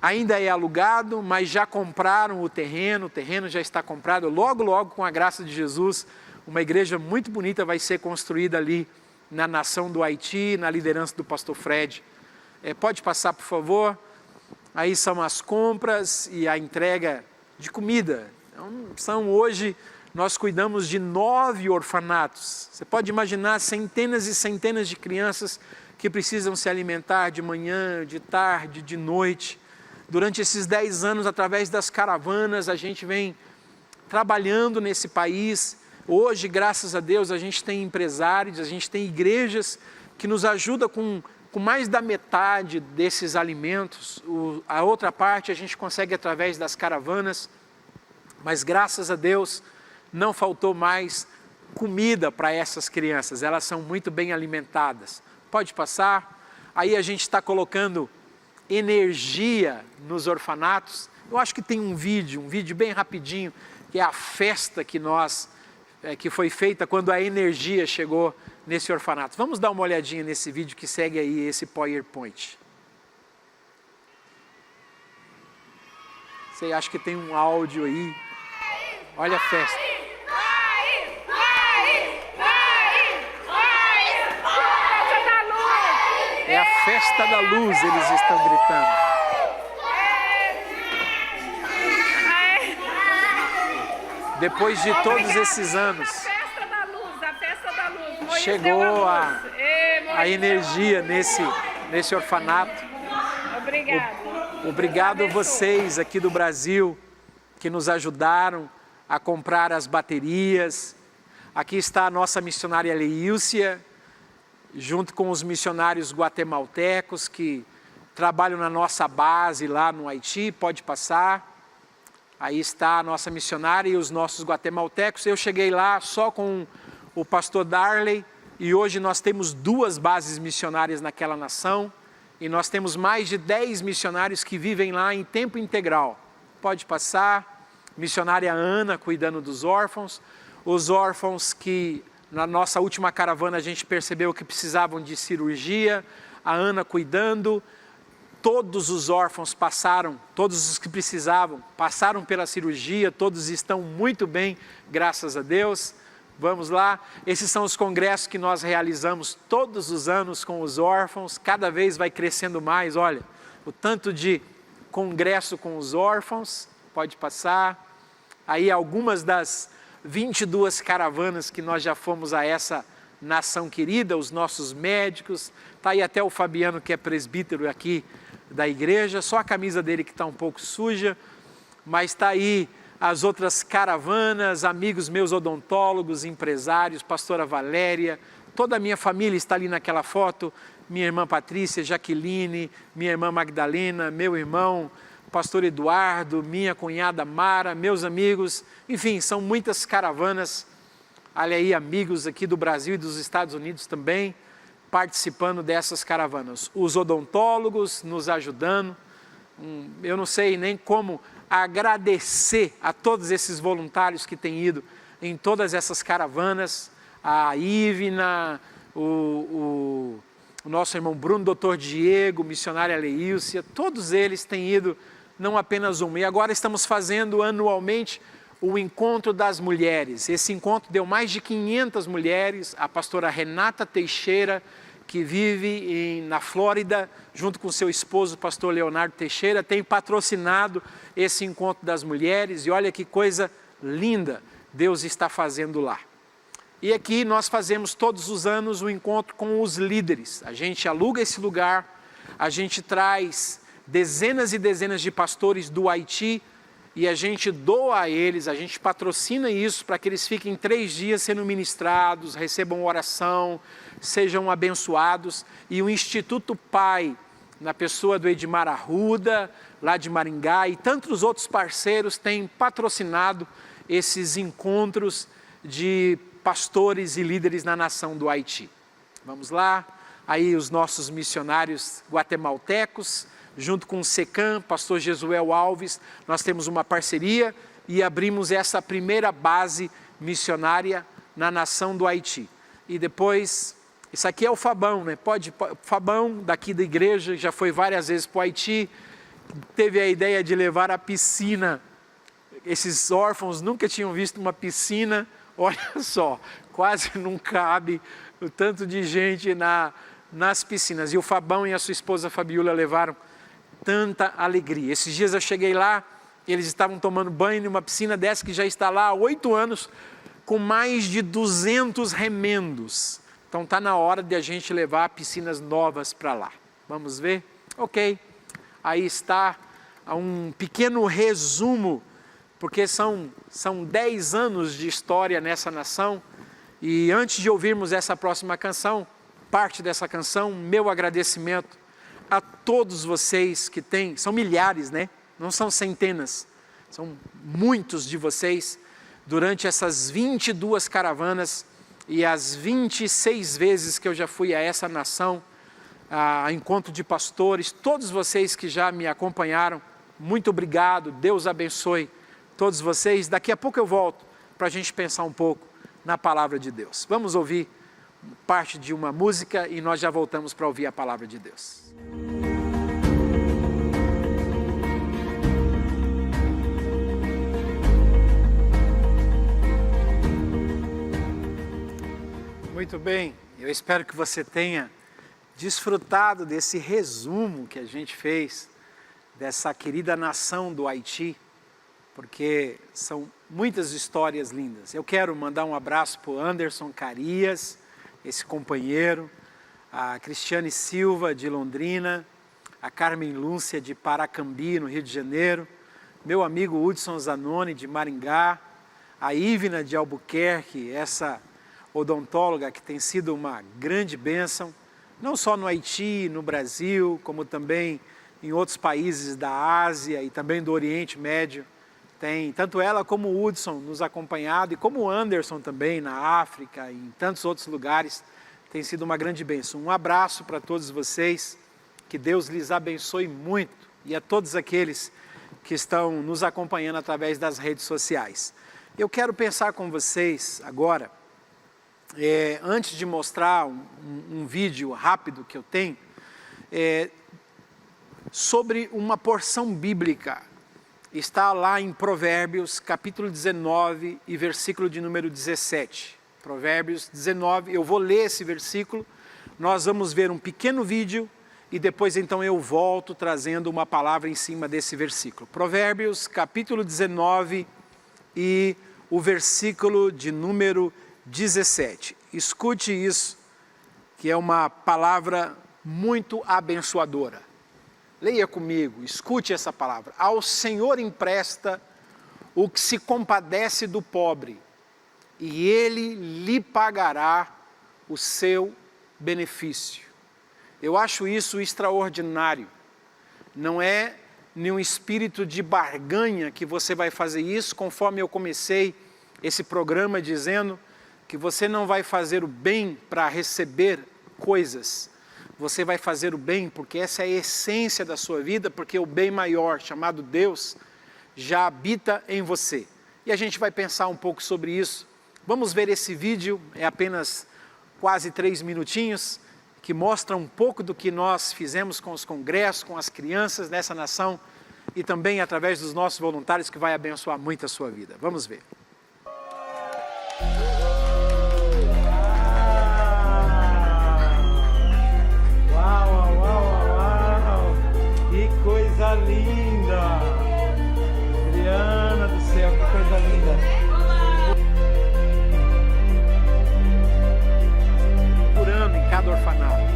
Ainda é alugado, mas já compraram o terreno já está comprado. Logo, logo, com a graça de Jesus, uma igreja muito bonita vai ser construída ali na nação do Haiti, na liderança do pastor Fred. Pode passar, por favor. Aí são as compras e a entrega de comida. Então, hoje, nós cuidamos de 9 orfanatos. Você pode imaginar centenas e centenas de crianças que precisam se alimentar de manhã, de tarde, de noite. Durante esses 10 anos, através das caravanas, a gente vem trabalhando nesse país. Hoje, graças a Deus, a gente tem empresários, a gente tem igrejas que nos ajudam com mais da metade desses alimentos. A outra parte a gente consegue através das caravanas. Mas graças a Deus não faltou mais comida para essas crianças, elas são muito bem alimentadas. Pode passar. Aí a gente está colocando energia nos orfanatos. Eu acho que tem um vídeo bem rapidinho, que é a festa que foi feita quando a energia chegou nesse orfanato. Vamos dar uma olhadinha nesse vídeo que segue aí esse PowerPoint. Você acha que tem um áudio aí? Olha a festa. É a festa da luz, eles estão gritando. depois de todos esses anos, A festa da luz. Moisés chegou deu a luz. Ei, Moisés. energia nesse orfanato. Obrigado. Obrigado a vocês aqui do Brasil que nos ajudaram a comprar as baterias. Aqui está a nossa missionária Leílcia, junto com os missionários guatemaltecos que trabalham na nossa base lá no Haiti. Pode passar. Aí está a nossa missionária e os nossos guatemaltecos. Eu cheguei lá só com o pastor Darley e hoje nós temos 2 bases missionárias naquela nação e nós temos mais de 10 missionários que vivem lá em tempo integral. Pode passar. Missionária Ana cuidando dos órfãos. Os órfãos que na nossa última caravana a gente percebeu que precisavam de cirurgia. A Ana cuidando. Todos os órfãos passaram, todos os que precisavam, passaram pela cirurgia, todos estão muito bem, graças a Deus. Vamos lá, esses são os congressos que nós realizamos todos os anos com os órfãos, cada vez vai crescendo mais, olha, o tanto de congresso com os órfãos, pode passar. Aí algumas das 22 caravanas que nós já fomos a essa nação querida, os nossos médicos, está aí até o Fabiano que é presbítero aqui da igreja, só a camisa dele que está um pouco suja, mas está aí as outras caravanas, amigos meus odontólogos, empresários, pastora Valéria, toda a minha família está ali naquela foto, minha irmã Patrícia, Jaqueline, minha irmã Magdalena, meu irmão, pastor Eduardo, minha cunhada Mara, meus amigos, enfim, são muitas caravanas, olha aí amigos aqui do Brasil e dos Estados Unidos também, participando dessas caravanas. Os odontólogos nos ajudando, eu não sei nem como agradecer a todos esses voluntários que têm ido em todas essas caravanas, a Ivna, o nosso irmão Bruno, doutor Diego, missionária Leílcia, todos eles têm ido, não apenas uma. E agora estamos fazendo anualmente o Encontro das Mulheres. Esse encontro deu mais de 500 mulheres, a pastora Renata Teixeira, que vive na Flórida, junto com seu esposo, o pastor Leonardo Teixeira, tem patrocinado esse Encontro das Mulheres, e olha que coisa linda Deus está fazendo lá. E aqui nós fazemos todos os anos o encontro com os líderes, a gente aluga esse lugar, a gente traz dezenas e dezenas de pastores do Haiti, e a gente doa a eles, a gente patrocina isso para que eles fiquem 3 dias sendo ministrados, recebam oração, sejam abençoados. E o Instituto Pai, na pessoa do Edmar Arruda, lá de Maringá, e tantos outros parceiros têm patrocinado esses encontros de pastores e líderes na nação do Haiti. Vamos lá, aí os nossos missionários guatemaltecos, junto com o SECAM, pastor Jesuel Alves, nós temos uma parceria e abrimos essa primeira base missionária na nação do Haiti. E depois, isso aqui é o Fabão, né? Fabão, daqui da igreja, já foi várias vezes para o Haiti, teve a ideia de levar a piscina. Esses órfãos nunca tinham visto uma piscina, olha só, quase não cabe o tanto de gente nas piscinas. E o Fabão e a sua esposa Fabiola levaram tanta alegria. Esses dias eu cheguei lá, eles estavam tomando banho numa piscina dessa que já está lá há 8 anos, com mais de 200 remendos. Então está na hora de a gente levar piscinas novas para lá. Vamos ver? Ok. Aí está um pequeno resumo, porque são 10 anos de história nessa nação. E antes de ouvirmos essa próxima canção, parte dessa canção, meu agradecimento a todos vocês que têm, são milhares, né? Não são centenas, são muitos de vocês, durante essas 22 caravanas e as 26 vezes que eu já fui a essa nação, a encontro de pastores, todos vocês que já me acompanharam, muito obrigado, Deus abençoe todos vocês. Daqui a pouco eu volto para a gente pensar um pouco na palavra de Deus. Vamos ouvir parte de uma música e nós já voltamos para ouvir a palavra de Deus. Muito bem, eu espero que você tenha desfrutado desse resumo que a gente fez dessa querida nação do Haiti. porque são muitas histórias lindas. Eu quero mandar um abraço para o Anderson Carias, esse companheiro, a Cristiane Silva, de Londrina, a Carmen Lúcia, de Paracambi, no Rio de Janeiro, meu amigo Hudson Zanoni, de Maringá, a Ivna, de Albuquerque, essa odontóloga que tem sido uma grande bênção, não só no Haiti, no Brasil, como também em outros países da Ásia e também do Oriente Médio. Tem tanto ela como o Hudson nos acompanhado, e como o Anderson também, na África e em tantos outros lugares. Tem sido uma grande bênção. Um abraço para todos vocês, que Deus lhes abençoe muito, e a todos aqueles que estão nos acompanhando através das redes sociais. Eu quero pensar com vocês agora, antes de mostrar um vídeo rápido que eu tenho, sobre uma porção bíblica. Está lá em Provérbios, capítulo 19 e versículo de número 17. Provérbios 19, eu vou ler esse versículo, nós vamos ver um pequeno vídeo e depois então eu volto trazendo uma palavra em cima desse versículo. Provérbios, capítulo 19 e o versículo de número 17. Escute isso, que é uma palavra muito abençoadora. Leia comigo, escute essa palavra. Ao Senhor empresta o que se compadece do pobre, e Ele lhe pagará o seu benefício. Eu acho isso extraordinário. Não é nenhum espírito de barganha que você vai fazer isso, conforme eu comecei esse programa dizendo que você não vai fazer o bem para receber coisas. Você vai fazer o bem porque essa é a essência da sua vida, porque o bem maior, chamado Deus, já habita em você. E a gente vai pensar um pouco sobre isso. Vamos ver esse vídeo, é apenas quase 3 minutinhos, que mostra um pouco do que nós fizemos com os congressos, com as crianças nessa nação, e também através dos nossos voluntários, que vai abençoar muito a sua vida. Vamos ver. Coisa linda! Adriana do céu, que coisa linda! Por ano em cada orfanato.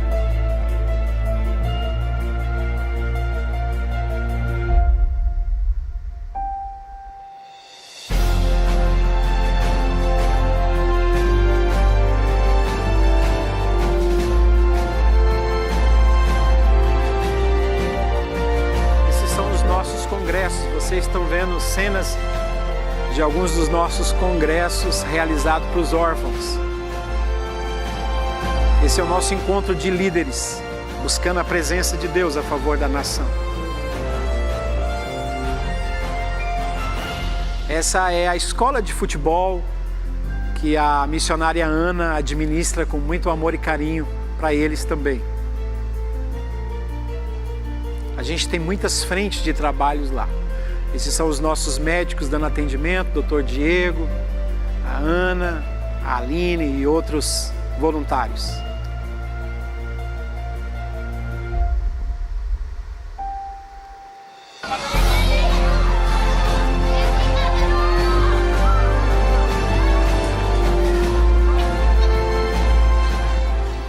Vocês estão vendo cenas de alguns dos nossos congressos realizados para os órfãos. Esse é o nosso encontro de líderes, buscando a presença de Deus a favor da nação. Essa é a escola de futebol que a missionária Ana administra com muito amor e carinho para eles também. A gente tem muitas frentes de trabalhos lá. Esses são os nossos médicos dando atendimento, Dr. Diego, a Ana, a Aline e outros voluntários.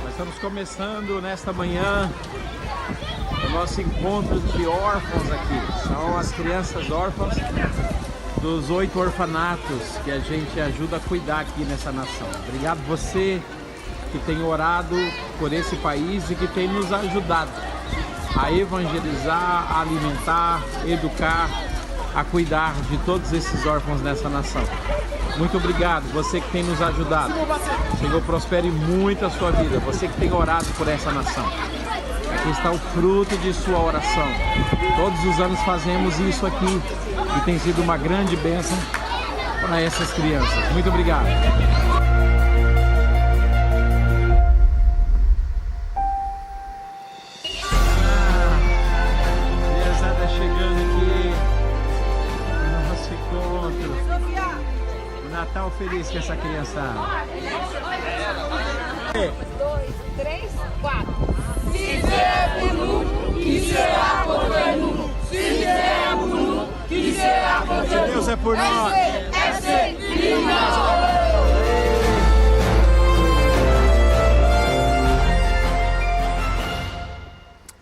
Nós estamos começando nesta manhã o nosso encontro de órfãos aqui. São as crianças órfãs dos 8 orfanatos que a gente ajuda a cuidar aqui nessa nação. Obrigado você que tem orado por esse país e que tem nos ajudado a evangelizar, a alimentar, educar, a cuidar de todos esses órfãos nessa nação. Muito obrigado, você que tem nos ajudado. Senhor, prospere muito a sua vida, você que tem orado por essa nação. Aqui está o fruto de sua oração. Todos os anos fazemos isso aqui e tem sido uma grande bênção para essas crianças. Muito obrigado. Criançada chegando aqui no nosso encontro. O Natal feliz com essa criançada. 1, 2, 3, 4. Que será por nós.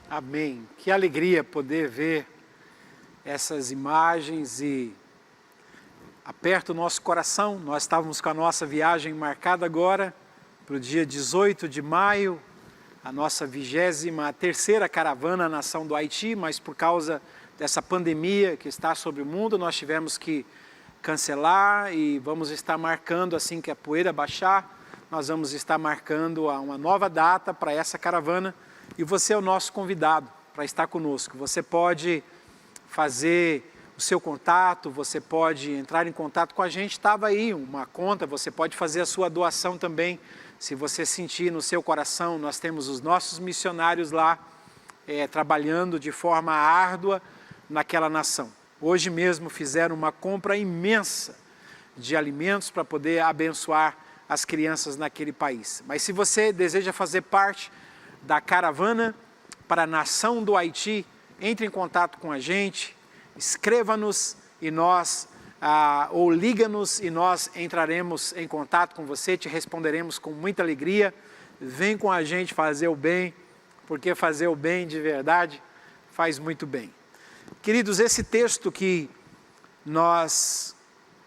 Amém. Que alegria poder ver essas imagens e aperta o nosso coração. Nós estávamos com a nossa viagem marcada agora para o dia 18 de maio, a nossa 23ª caravana à nação do Haiti, mas por causa dessa pandemia que está sobre o mundo, nós tivemos que cancelar e vamos estar marcando, assim que a poeira baixar, nós vamos estar marcando uma nova data para essa caravana e você é o nosso convidado para estar conosco. Você pode fazer o seu contato, você pode entrar em contato com a gente, estava aí uma conta, você pode fazer a sua doação também, se você sentir no seu coração. Nós temos os nossos missionários lá, trabalhando de forma árdua naquela nação. Hoje mesmo fizeram uma compra imensa de alimentos para poder abençoar as crianças naquele país. Mas se você deseja fazer parte da caravana para a nação do Haiti, entre em contato com a gente, escreva-nos e nós, ou liga-nos e nós entraremos em contato com você, te responderemos com muita alegria. Vem com a gente fazer o bem, porque fazer o bem de verdade faz muito bem. Queridos, esse texto que nós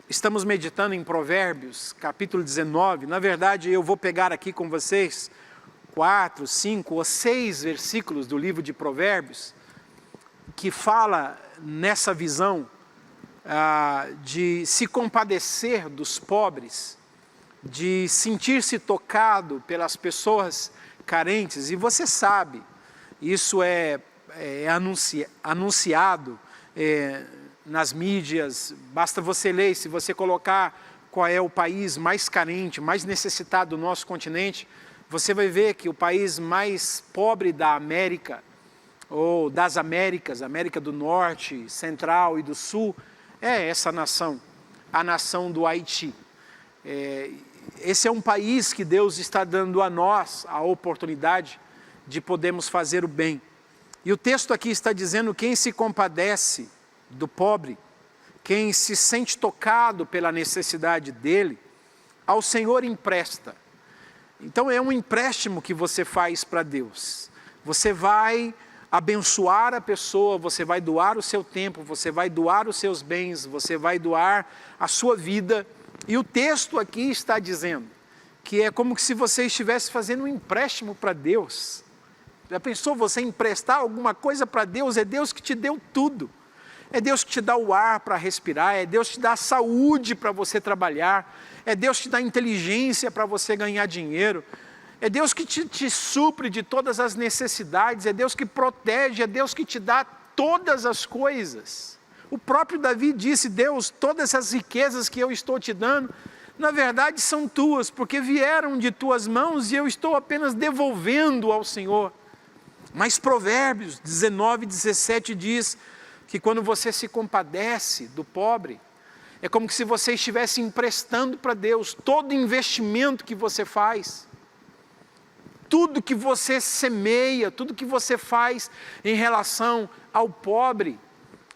estamos meditando em Provérbios, capítulo 19, na verdade eu vou pegar aqui com vocês 4, 5 ou 6 versículos do livro de Provérbios, que fala nessa visão de se compadecer dos pobres, de sentir-se tocado pelas pessoas carentes. E você sabe, isso é anunciado nas mídias, basta você ler, se você colocar qual é o país mais carente, mais necessitado do nosso continente, você vai ver que o país mais pobre da América, ou das Américas, América do Norte, Central e do Sul, é essa nação, a nação do Haiti. Esse é um país que Deus está dando a nós a oportunidade de podermos fazer o bem. E o texto aqui está dizendo: quem se compadece do pobre, quem se sente tocado pela necessidade dele, ao Senhor empresta. Então é um empréstimo que você faz para Deus. Você vai abençoar a pessoa, você vai doar o seu tempo, você vai doar os seus bens, você vai doar a sua vida. E o texto aqui está dizendo que é como se você estivesse fazendo um empréstimo para Deus. Já pensou você emprestar alguma coisa para Deus? É Deus que te deu tudo. É Deus que te dá o ar para respirar, é Deus que te dá a saúde para você trabalhar, é Deus que te dá inteligência para você ganhar dinheiro, é Deus que te supre de todas as necessidades, é Deus que protege, é Deus que te dá todas as coisas. O próprio Davi disse: Deus, todas essas riquezas que eu estou te dando, na verdade são tuas, porque vieram de tuas mãos e eu estou apenas devolvendo ao Senhor. Mas Provérbios 19, 17 diz que quando você se compadece do pobre, é como se você estivesse emprestando para Deus todo investimento que você faz, tudo que você semeia, tudo que você faz em relação ao pobre,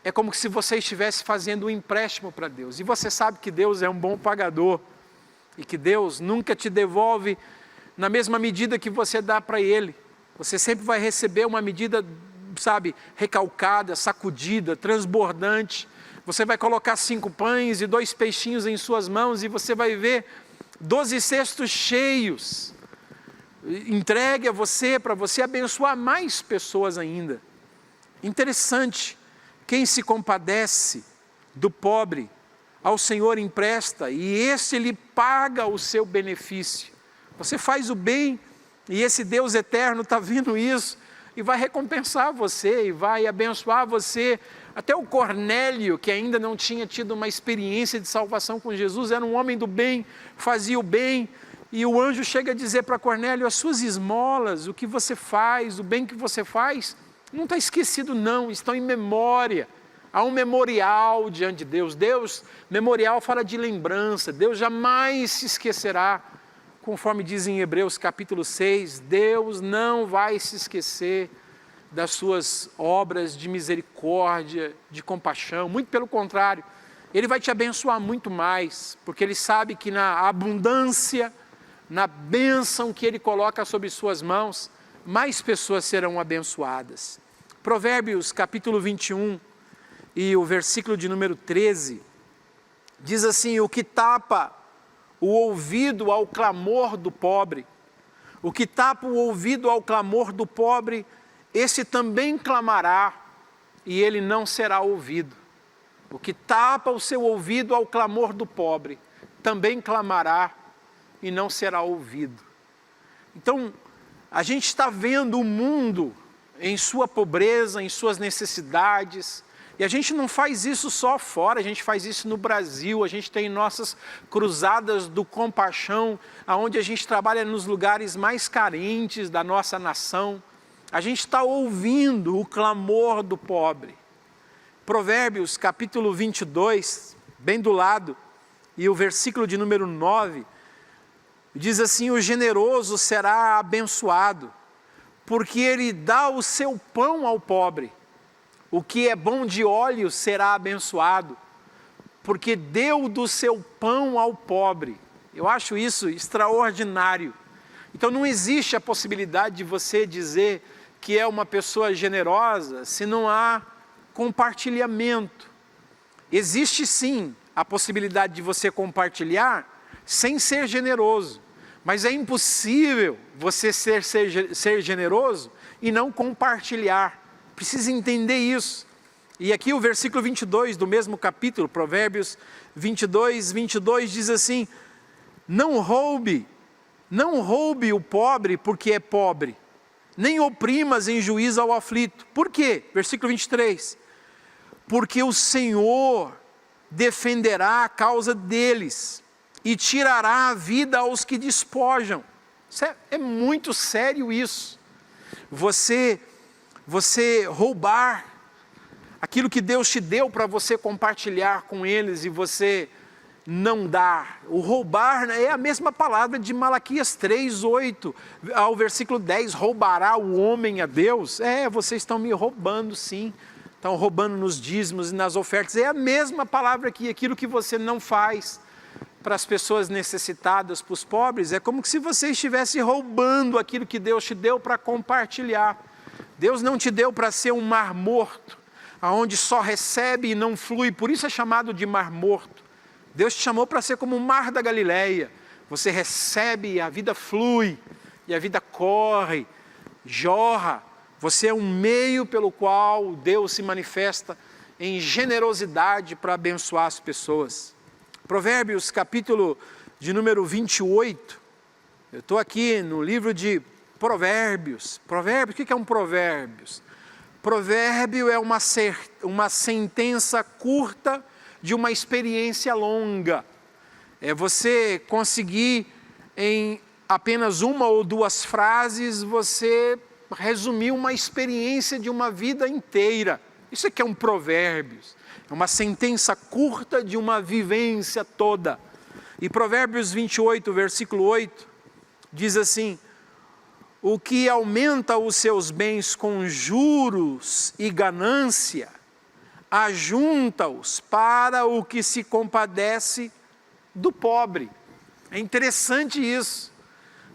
é como se você estivesse fazendo um empréstimo para Deus. E você sabe que Deus é um bom pagador, e que Deus nunca te devolve na mesma medida que você dá para Ele. Você sempre vai receber uma medida, sabe, recalcada, sacudida, transbordante. Você vai colocar 5 pães e 2 peixinhos em suas mãos e você vai ver 12 cestos cheios. Entregue a você, para você abençoar mais pessoas ainda. Interessante, quem se compadece do pobre, ao Senhor empresta, e esse lhe paga o seu benefício. Você faz o bem, e esse Deus eterno está vendo isso, e vai recompensar você, e vai abençoar você. Até o Cornélio, que ainda não tinha tido uma experiência de salvação com Jesus, era um homem do bem, fazia o bem, e o anjo chega a dizer para Cornélio: as suas esmolas, o que você faz, o bem que você faz, não está esquecido não, estão em memória. Há um memorial diante de Deus. Deus, memorial fala de lembrança, Deus jamais se esquecerá. Conforme diz em Hebreus capítulo 6, Deus não vai se esquecer das suas obras de misericórdia, de compaixão. Muito pelo contrário, Ele vai te abençoar muito mais, porque Ele sabe que na abundância, na bênção que Ele coloca sobre suas mãos, mais pessoas serão abençoadas. Provérbios capítulo 21 e o versículo de número 13, diz assim: o que tapa o ouvido ao clamor do pobre, o que tapa o ouvido ao clamor do pobre, esse também clamará e ele não será ouvido. O que tapa o seu ouvido ao clamor do pobre, também clamará e não será ouvido. Então, a gente está vendo o mundo em sua pobreza, em suas necessidades, e a gente não faz isso só fora, a gente faz isso no Brasil. A gente tem nossas cruzadas do compaixão, onde a gente trabalha nos lugares mais carentes da nossa nação. A gente está ouvindo o clamor do pobre. Provérbios capítulo 22, bem do lado, e o versículo de número 9, diz assim: o generoso será abençoado, porque ele dá o seu pão ao pobre. O que é bom de óleo será abençoado, porque deu do seu pão ao pobre. Eu acho isso extraordinário. Então não existe a possibilidade de você dizer que é uma pessoa generosa se não há compartilhamento. Existe sim a possibilidade de você compartilhar sem ser generoso, mas é impossível você ser generoso e não compartilhar. Precisa entender isso. E aqui o versículo 22 do mesmo capítulo, Provérbios 22, 22 diz assim: não roube o pobre porque é pobre, nem oprimas em juízo ao aflito. Por quê? Versículo 23, porque o Senhor defenderá a causa deles e tirará a vida aos que despojam. É muito sério isso. Você roubar aquilo que Deus te deu para você compartilhar com eles e você não dar. O roubar é a mesma palavra de Malaquias 3, 8 ao versículo 10, roubará o homem a Deus? Vocês estão me roubando sim, estão roubando nos dízimos e nas ofertas. É a mesma palavra aqui, aquilo que você não faz para as pessoas necessitadas, para os pobres, é como se você estivesse roubando aquilo que Deus te deu para compartilhar. Deus não te deu para ser um mar morto, aonde só recebe e não flui, por isso é chamado de mar morto. Deus te chamou para ser como o mar da Galileia. Você recebe e a vida flui, e a vida corre, jorra. Você é um meio pelo qual Deus se manifesta em generosidade para abençoar as pessoas. Provérbios capítulo de número 28, eu estou aqui no livro de Provérbios. Provérbios, o que é um provérbios? Provérbio é uma sentença curta de uma experiência longa. É você conseguir em apenas uma ou duas frases, você resumir uma experiência de uma vida inteira. Isso aqui é um provérbios. É uma sentença curta de uma vivência toda. E Provérbios 28, versículo 8, diz assim: o que aumenta os seus bens com juros e ganância, ajunta-os para o que se compadece do pobre. É interessante isso.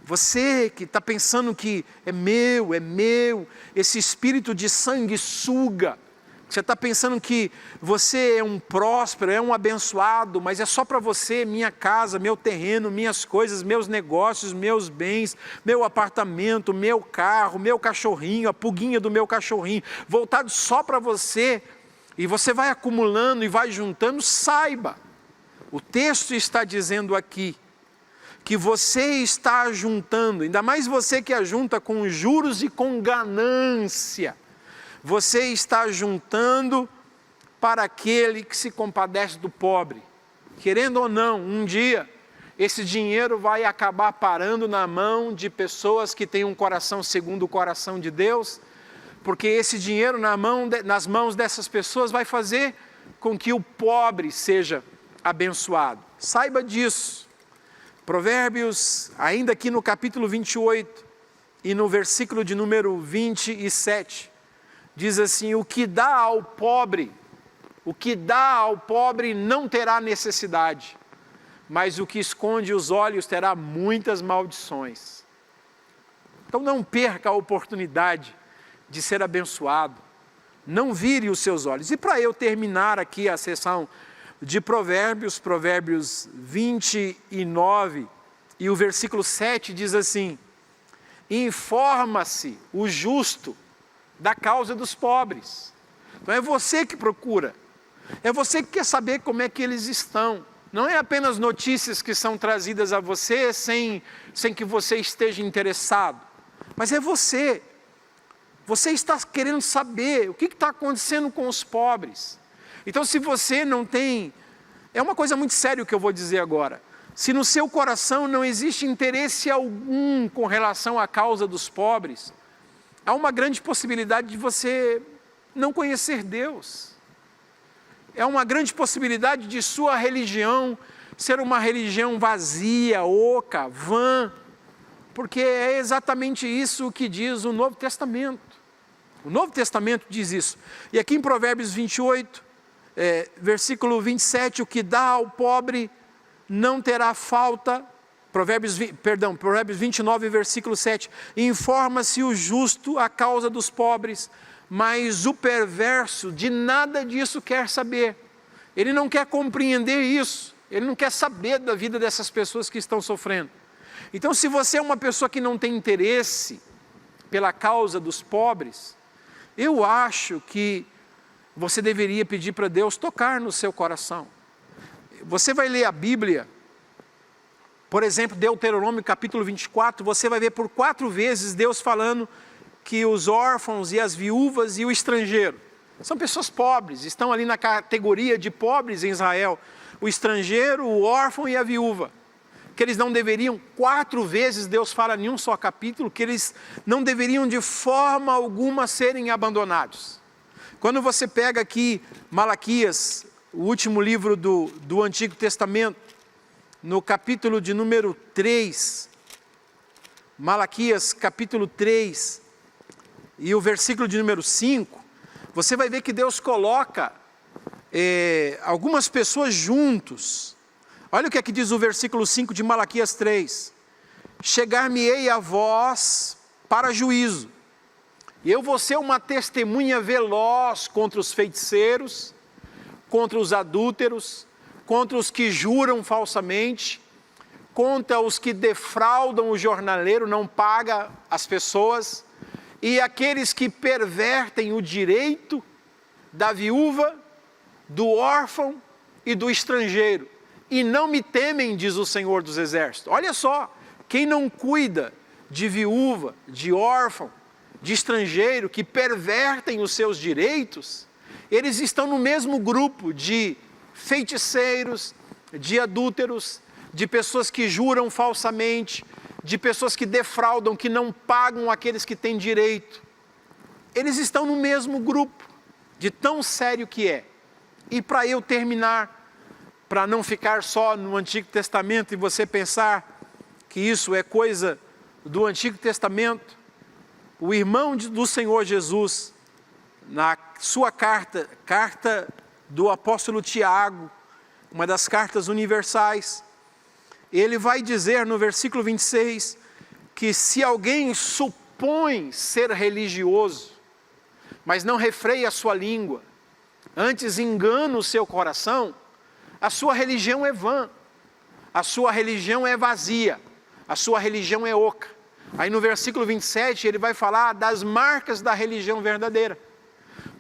Você que está pensando que é meu, esse espírito de sanguessuga, você está pensando que você é um próspero, é um abençoado, mas é só para você, minha casa, meu terreno, minhas coisas, meus negócios, meus bens, meu apartamento, meu carro, meu cachorrinho, a pulguinha do meu cachorrinho, voltado só para você, e você vai acumulando e vai juntando. Saiba, o texto está dizendo aqui, que você está juntando, ainda mais você que ajunta com juros e com ganância, você está juntando para aquele que se compadece do pobre. Querendo ou não, um dia, esse dinheiro vai acabar parando na mão de pessoas que têm um coração segundo o coração de Deus, porque esse dinheiro nas mãos dessas pessoas vai fazer com que o pobre seja abençoado. Saiba disso. Provérbios, ainda aqui no capítulo 28 e no versículo de número 27, diz assim: o que dá ao pobre, O que dá ao pobre não terá necessidade, mas o que esconde os olhos terá muitas maldições. Então não perca a oportunidade de ser abençoado. Não vire os seus olhos. E para eu terminar aqui a sessão de Provérbios, Provérbios 29 e o versículo 7 diz assim: informa-se o justo da causa dos pobres. Então é você que procura, é você que quer saber como é que eles estão. Não é apenas notícias que são trazidas a você sem que você esteja interessado, mas é você. Você está querendo saber o que está acontecendo com os pobres. Então se você não tem, é uma coisa muito séria o que eu vou dizer agora. Se no seu coração não existe interesse algum com relação à causa dos pobres, há uma grande possibilidade de você não conhecer Deus. É uma grande possibilidade de sua religião ser uma religião vazia, oca, vã, porque é exatamente isso que diz o Novo Testamento. O Novo Testamento diz isso. E aqui em Provérbios 28, versículo 27, o que dá ao pobre não terá falta. Provérbios 29, versículo 7, informa-se o justo à causa dos pobres, mas o perverso de nada disso quer saber. Ele não quer compreender isso, ele não quer saber da vida dessas pessoas que estão sofrendo. Então se você é uma pessoa que não tem interesse pela causa dos pobres, eu acho que você deveria pedir para Deus tocar no seu coração. Você vai ler a Bíblia, por exemplo, Deuteronômio capítulo 24, você vai ver por 4 vezes Deus falando que os órfãos e as viúvas e o estrangeiro são pessoas pobres, estão ali na categoria de pobres em Israel. O estrangeiro, o órfão e a viúva. Que eles não deveriam, 4 vezes Deus fala em um só capítulo, que eles não deveriam de forma alguma serem abandonados. Quando você pega aqui Malaquias, o último livro do Antigo Testamento, no capítulo de número 3, Malaquias capítulo 3, e o versículo de número 5, você vai ver que Deus coloca algumas pessoas juntos. Olha o que é que diz o versículo 5 de Malaquias 3. Chegar-me-ei a vós para juízo, e eu vou ser uma testemunha veloz contra os feiticeiros, contra os adúlteros, contra os que juram falsamente, contra os que defraudam o jornaleiro, não paga as pessoas, e aqueles que pervertem o direito da viúva, do órfão e do estrangeiro. E não me temem, diz o Senhor dos Exércitos. Olha só, quem não cuida de viúva, de órfão, de estrangeiro, que pervertem os seus direitos, eles estão no mesmo grupo de feiticeiros, de adúlteros, de pessoas que juram falsamente, de pessoas que defraudam, que não pagam aqueles que têm direito. Eles estão no mesmo grupo, de tão sério que é. E para eu terminar, para não ficar só no Antigo Testamento e você pensar que isso é coisa do Antigo Testamento, o irmão do Senhor Jesus, na sua carta do apóstolo Tiago, uma das cartas universais, ele vai dizer no versículo 26, que se alguém supõe ser religioso, mas não refreia a sua língua, antes engana o seu coração, a sua religião é vã, a sua religião é vazia, a sua religião é oca. Aí no versículo 27 ele vai falar das marcas da religião verdadeira,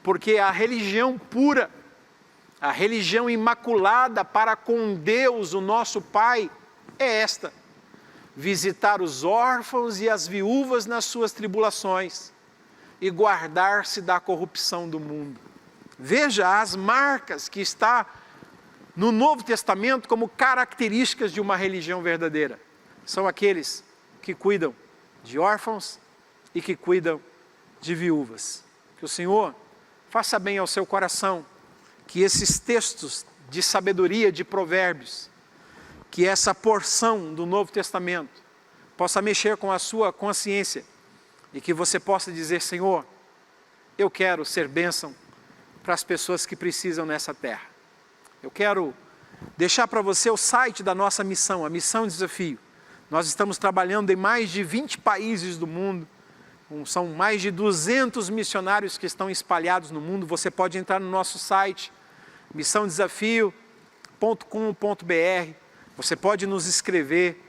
porque a religião pura, a religião imaculada para com Deus, o nosso Pai, é esta: visitar os órfãos e as viúvas nas suas tribulações e guardar-se da corrupção do mundo. Veja as marcas que está no Novo Testamento como características de uma religião verdadeira. São aqueles que cuidam de órfãos e que cuidam de viúvas. Que o Senhor faça bem ao seu coração, que esses textos de sabedoria, de provérbios, que essa porção do Novo Testamento possa mexer com a sua consciência e que você possa dizer: Senhor, eu quero ser bênção para as pessoas que precisam nessa terra. Eu quero deixar para você o site da nossa missão, a Missão Desafio. Nós estamos trabalhando em mais de 20 países do mundo, são mais de 200 missionários que estão espalhados no mundo. Você pode entrar no nosso site, missãodesafio.com.br, você pode nos escrever,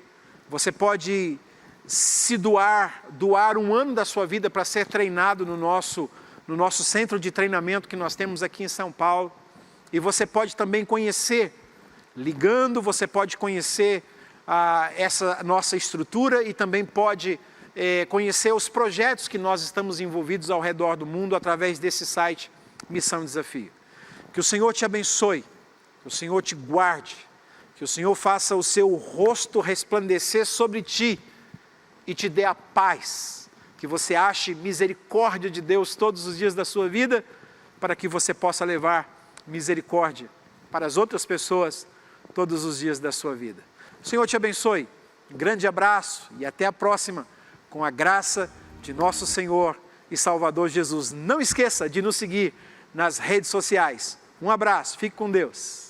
você pode se doar 1 ano da sua vida para ser treinado no nosso centro de treinamento que nós temos aqui em São Paulo. E você pode também conhecer, ligando, você pode conhecer essa nossa estrutura e também pode conhecer os projetos que nós estamos envolvidos ao redor do mundo através desse site Missão Desafio. Que o Senhor te abençoe, que o Senhor te guarde, que o Senhor faça o seu rosto resplandecer sobre ti e te dê a paz, que você ache misericórdia de Deus todos os dias da sua vida, para que você possa levar misericórdia para as outras pessoas todos os dias da sua vida. O Senhor te abençoe, um grande abraço e até a próxima, com a graça de nosso Senhor e Salvador Jesus. Não esqueça de nos seguir nas redes sociais. Um abraço, fique com Deus.